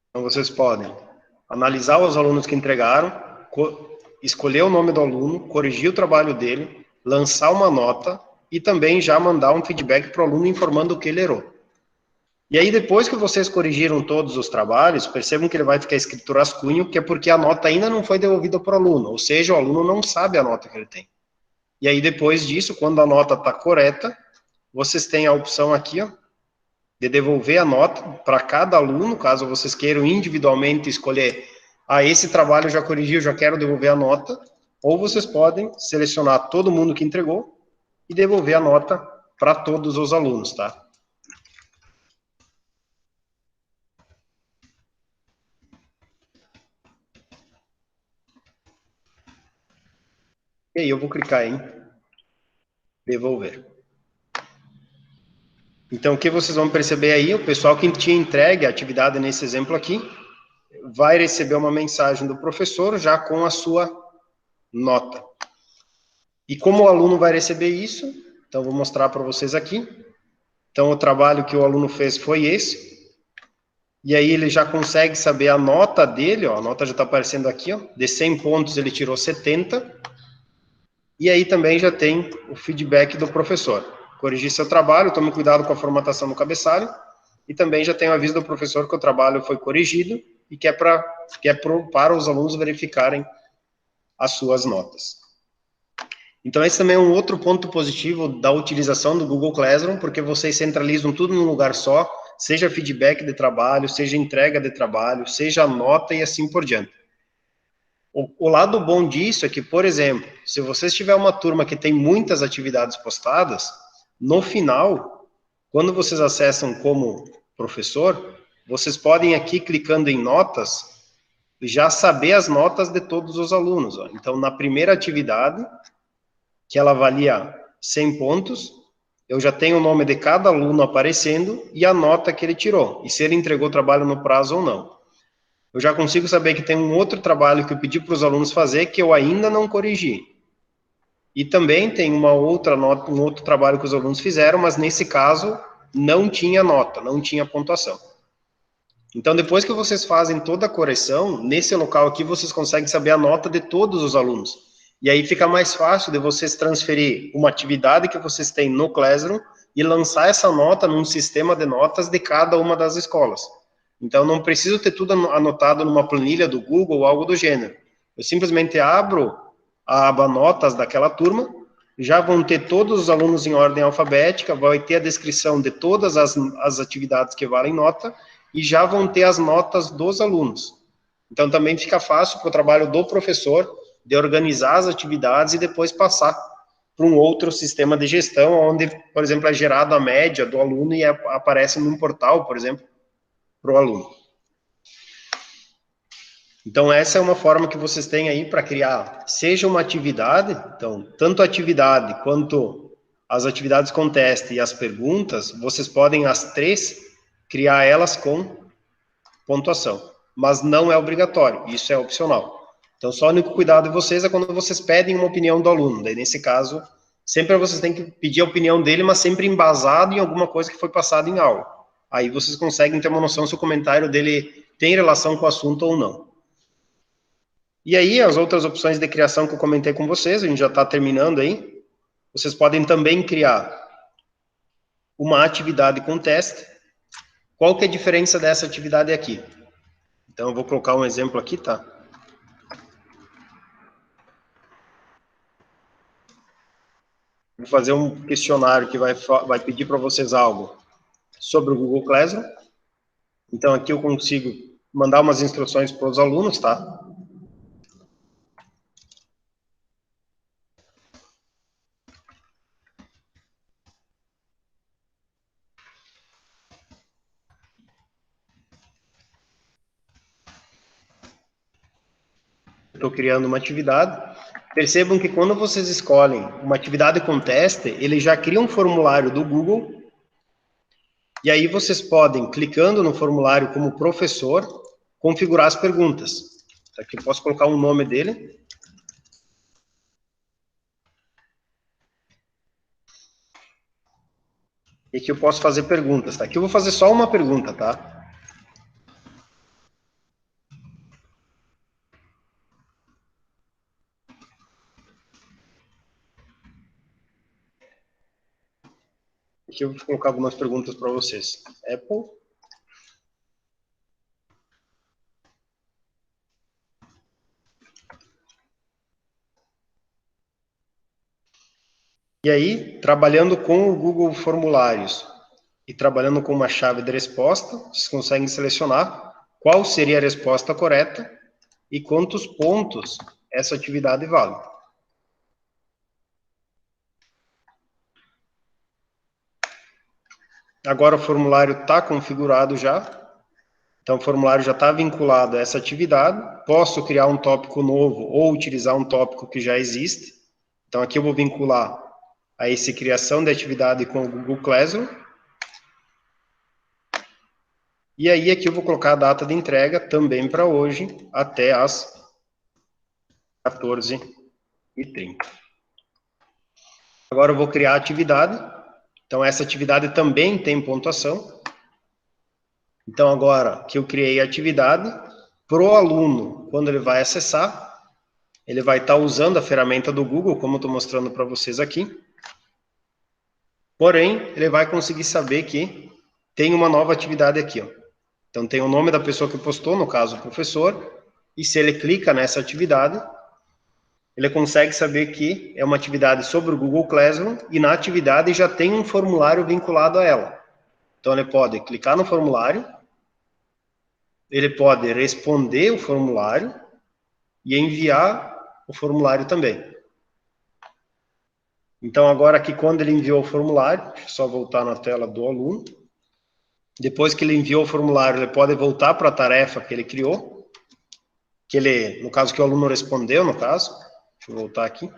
Então, vocês podem analisar os alunos que entregaram, escolher o nome do aluno, corrigir o trabalho dele, lançar uma nota e também já mandar um feedback para o aluno informando o que ele errou. E aí, depois que vocês corrigiram todos os trabalhos, percebam que ele vai ficar escrito rascunho, que é porque a nota ainda não foi devolvida para o aluno, ou seja, o aluno não sabe a nota que ele tem. E aí, depois disso, quando a nota está correta, vocês têm a opção aqui, ó, de devolver a nota para cada aluno, caso vocês queiram individualmente escolher, esse trabalho eu já corrigi, eu já quero devolver a nota, ou vocês podem selecionar todo mundo que entregou e devolver a nota para todos os alunos, tá? E aí eu vou clicar em devolver. Então, o que vocês vão perceber aí, o pessoal que tinha entregue a atividade nesse exemplo aqui, vai receber uma mensagem do professor já com a sua nota. E como o aluno vai receber isso, então vou mostrar para vocês aqui. Então, o trabalho que o aluno fez foi esse. E aí ele já consegue saber a nota dele, ó, a nota já está aparecendo aqui, ó, de 100 pontos ele tirou 70. E aí também já tem o feedback do professor. Corrigir seu trabalho, tome cuidado com a formatação do cabeçalho. E também já tem o aviso do professor que o trabalho foi corrigido e que é para os alunos verificarem as suas notas. Então, esse também é um outro ponto positivo da utilização do Google Classroom, porque vocês centralizam tudo num lugar só, seja feedback de trabalho, seja entrega de trabalho, seja nota e assim por diante. O lado bom disso é que, por exemplo, se vocês tiverem uma turma que tem muitas atividades postadas, no final, quando vocês acessam como professor, vocês podem aqui, clicando em notas, já saber as notas de todos os alunos. Ó. Então, na primeira atividade, que ela avalia 100 pontos, eu já tenho o nome de cada aluno aparecendo e a nota que ele tirou, e se ele entregou o trabalho no prazo ou não. Eu já consigo saber que tem um outro trabalho que eu pedi para os alunos fazer que eu ainda não corrigi. E também tem uma outra nota, um outro trabalho que os alunos fizeram, mas nesse caso não tinha nota, não tinha pontuação. Então, depois que vocês fazem toda a correção, nesse local aqui vocês conseguem saber a nota de todos os alunos. E aí fica mais fácil de vocês transferir uma atividade que vocês têm no Classroom e lançar essa nota num sistema de notas de cada uma das escolas. Então, não preciso ter tudo anotado numa planilha do Google ou algo do gênero. Eu simplesmente abro a aba notas daquela turma, já vão ter todos os alunos em ordem alfabética, vai ter a descrição de todas as atividades que valem nota, e já vão ter as notas dos alunos. Então, também fica fácil para o trabalho do professor de organizar as atividades e depois passar para um outro sistema de gestão, onde, por exemplo, é gerada a média do aluno e aparece num portal, por exemplo, para o aluno. Então, essa é uma forma que vocês têm aí para criar, seja uma atividade, então, tanto a atividade quanto as atividades com teste e as perguntas, vocês podem, as três, criar elas com pontuação, mas não é obrigatório, isso é opcional. Então, só o único cuidado de vocês é quando vocês pedem uma opinião do aluno, daí, nesse caso, sempre vocês têm que pedir a opinião dele, mas sempre embasado em alguma coisa que foi passada em aula. Aí vocês conseguem ter uma noção se o comentário dele tem relação com o assunto ou não. E aí, as outras opções de criação que eu comentei com vocês, a gente já está terminando aí, vocês podem também criar uma atividade com teste. Qual que é a diferença dessa atividade aqui? Então, eu vou colocar um exemplo aqui, tá? Vou fazer um questionário que vai pedir para vocês algo sobre o Google Classroom. Então, aqui eu consigo mandar umas instruções para os alunos, tá? Estou criando uma atividade. Percebam que quando vocês escolhem uma atividade com teste, ele já cria um formulário do Google. E aí vocês podem, clicando no formulário como professor, configurar as perguntas. Aqui eu posso colocar um nome dele. E aqui eu posso fazer perguntas, tá? Aqui eu vou fazer só uma pergunta, tá? Aqui eu vou colocar algumas perguntas para vocês. Apple. E aí, trabalhando com o Google Formulários e trabalhando com uma chave de resposta, vocês conseguem selecionar qual seria a resposta correta e quantos pontos essa atividade vale. Agora o formulário está configurado já. Então, o formulário já está vinculado a essa atividade. Posso criar um tópico novo ou utilizar um tópico que já existe. Então, aqui eu vou vincular a esse criação de atividade com o Google Classroom. E aí, aqui eu vou colocar a data de entrega também para hoje, até às 14h30. Agora eu vou criar a atividade. Então, essa atividade também tem pontuação. Então, agora que eu criei a atividade, para o aluno, quando ele vai acessar, ele vai estar usando a ferramenta do Google, como eu estou mostrando para vocês aqui. Porém, ele vai conseguir saber que tem uma nova atividade aqui, ó. Então, tem o nome da pessoa que postou, no caso, o professor, e se ele clica nessa atividade, ele consegue saber que é uma atividade sobre o Google Classroom e na atividade já tem um formulário vinculado a ela. Então, ele pode clicar no formulário, ele pode responder o formulário e enviar o formulário também. Então, agora aqui, quando ele enviou o formulário, deixa eu só voltar na tela do aluno. Depois que ele enviou o formulário, ele pode voltar para a tarefa que ele criou, que ele, no caso, que o aluno respondeu, no caso. Deixa eu voltar aqui.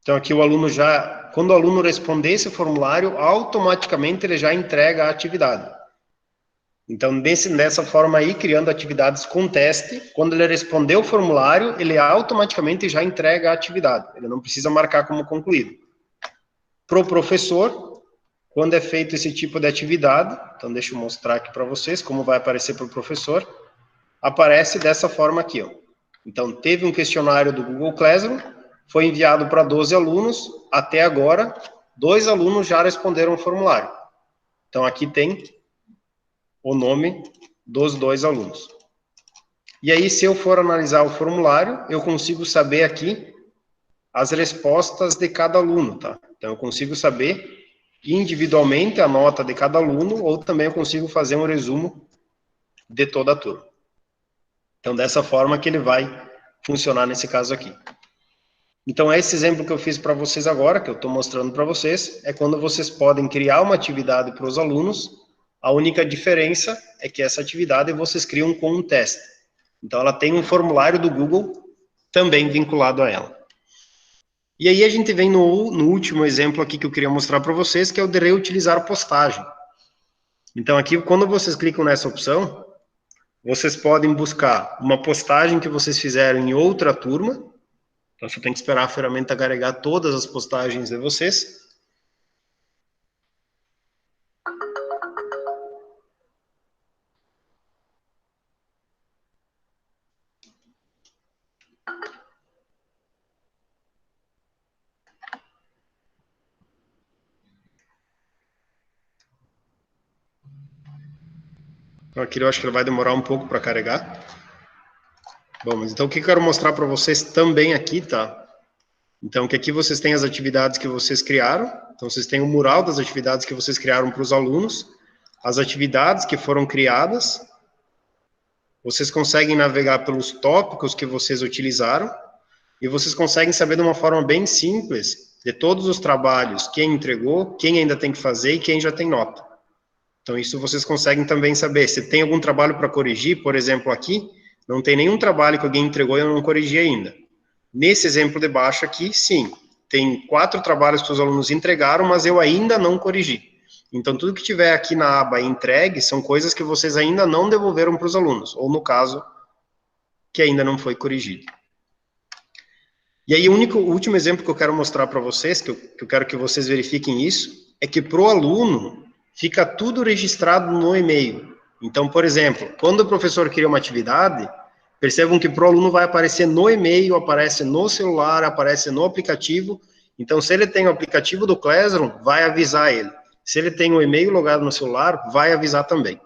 Então, aqui o aluno já, quando o aluno responder esse formulário, automaticamente ele já entrega a atividade. Então, dessa forma aí, criando atividades com teste, quando ele responder o formulário, ele automaticamente já entrega a atividade. Ele não precisa marcar como concluído. Para o professor, quando é feito esse tipo de atividade, então deixa eu mostrar aqui para vocês como vai aparecer para o professor, aparece dessa forma aqui, ó. Então, teve um questionário do Google Classroom, foi enviado para 12 alunos, até agora, 2 alunos já responderam o formulário. Então, aqui tem o nome dos 2 alunos. E aí, se eu for analisar o formulário, eu consigo saber aqui as respostas de cada aluno, tá? Então, eu consigo saber individualmente a nota de cada aluno, ou também eu consigo fazer um resumo de toda a turma. Então, dessa forma que ele vai funcionar nesse caso aqui. Então, esse exemplo que eu fiz para vocês agora, que eu estou mostrando para vocês, é quando vocês podem criar uma atividade para os alunos. A única diferença é que essa atividade vocês criam com um teste. Então, ela tem um formulário do Google também vinculado a ela. E aí a gente vem no último exemplo aqui que eu queria mostrar para vocês, que é o de reutilizar postagem. Então, aqui, quando vocês clicam nessa opção, vocês podem buscar uma postagem que vocês fizeram em outra turma. Então, você tem que esperar a ferramenta carregar todas as postagens de vocês. Então, aqui eu acho que ele vai demorar um pouco para carregar. Bom, mas então o que eu quero mostrar para vocês também aqui, tá? Então, que aqui vocês têm as atividades que vocês criaram. Então, vocês têm o mural das atividades que vocês criaram para os alunos. As atividades que foram criadas. Vocês conseguem navegar pelos tópicos que vocês utilizaram. E vocês conseguem saber de uma forma bem simples de todos os trabalhos, quem entregou, quem ainda tem que fazer e quem já tem nota. Então, isso vocês conseguem também saber. Se tem algum trabalho para corrigir, por exemplo, aqui, não tem nenhum trabalho que alguém entregou e eu não corrigi ainda. Nesse exemplo de baixo aqui, sim, tem 4 trabalhos que os alunos entregaram, mas eu ainda não corrigi. Então, tudo que tiver aqui na aba entregue são coisas que vocês ainda não devolveram para os alunos, ou no caso, que ainda não foi corrigido. E aí, o último exemplo que eu quero mostrar para vocês, que eu quero que vocês verifiquem isso, é que para o aluno fica tudo registrado no e-mail. Então, por exemplo, quando o professor cria uma atividade, percebam que para o aluno vai aparecer no e-mail, aparece no celular, aparece no aplicativo. Então, se ele tem o aplicativo do Classroom, vai avisar ele. Se ele tem o e-mail logado no celular, vai avisar também.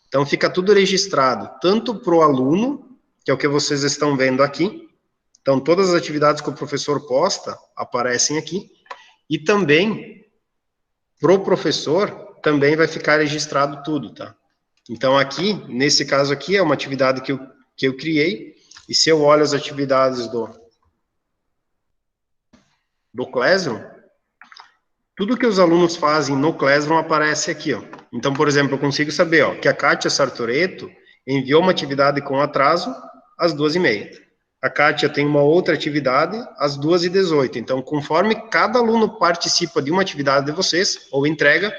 Então, fica tudo registrado, tanto para o aluno, que é o que vocês estão vendo aqui. Então, todas as atividades que o professor posta aparecem aqui. E também, para o professor, também vai ficar registrado tudo, tá? Então, aqui, nesse caso aqui, é uma atividade que eu criei, e se eu olho as atividades do Classroom, tudo que os alunos fazem no Classroom aparece aqui, ó. Então, por exemplo, eu consigo saber, ó, que a Kátia Sartoreto enviou uma atividade com atraso às 2h30. A Kátia tem uma outra atividade às 2h18. Então, conforme cada aluno participa de uma atividade de vocês, ou entrega,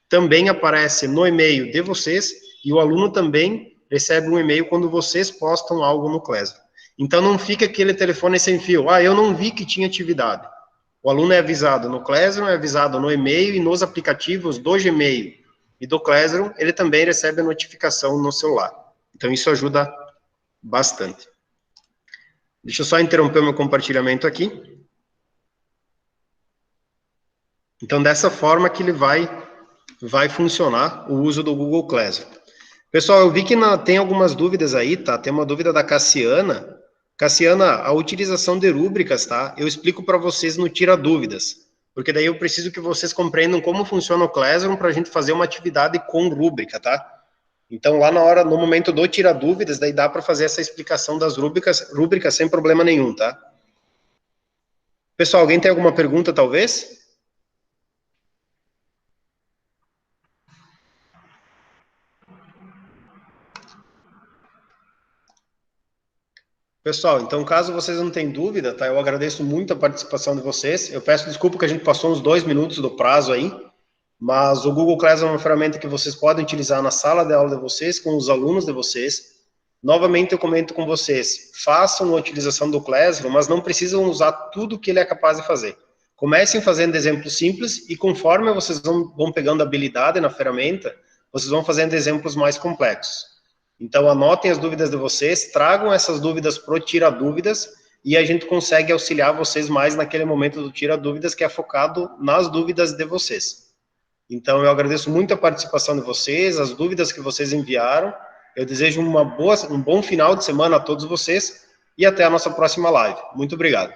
também aparece no e-mail de vocês, e o aluno também recebe um e-mail quando vocês postam algo no Classroom. Então, não fica aquele telefone sem fio. Ah, eu não vi que tinha atividade. O aluno é avisado no Classroom, é avisado no e-mail e nos aplicativos do Gmail e do Classroom, ele também recebe a notificação no celular. Então, isso ajuda bastante. Deixa eu só interromper meu compartilhamento aqui. Então, dessa forma que ele vai funcionar o uso do Google Classroom. Pessoal, eu vi que tem algumas dúvidas aí, tá? Tem uma dúvida da Cassiana. Cassiana, a utilização de rúbricas, tá? Eu explico para vocês no Tira Dúvidas, porque daí eu preciso que vocês compreendam como funciona o Classroom para a gente fazer uma atividade com rúbrica, tá? Então, lá no momento do Tira Dúvidas, daí dá para fazer essa explicação das rúbricas sem problema nenhum, tá? Pessoal, alguém tem alguma pergunta, talvez? Pessoal, então, caso vocês não tenham dúvida, tá? Eu agradeço muito a participação de vocês. Eu peço desculpa que a gente passou uns 2 minutos do prazo aí, mas o Google Classroom é uma ferramenta que vocês podem utilizar na sala de aula de vocês, com os alunos de vocês. Novamente, eu comento com vocês, façam a utilização do Classroom, mas não precisam usar tudo que ele é capaz de fazer. Comecem fazendo exemplos simples e conforme vocês vão pegando habilidade na ferramenta, vocês vão fazendo exemplos mais complexos. Então, anotem as dúvidas de vocês, tragam essas dúvidas para o Tira Dúvidas e a gente consegue auxiliar vocês mais naquele momento do Tira Dúvidas que é focado nas dúvidas de vocês. Então, eu agradeço muito a participação de vocês, as dúvidas que vocês enviaram. Eu desejo um bom final de semana a todos vocês e até a nossa próxima live. Muito obrigado.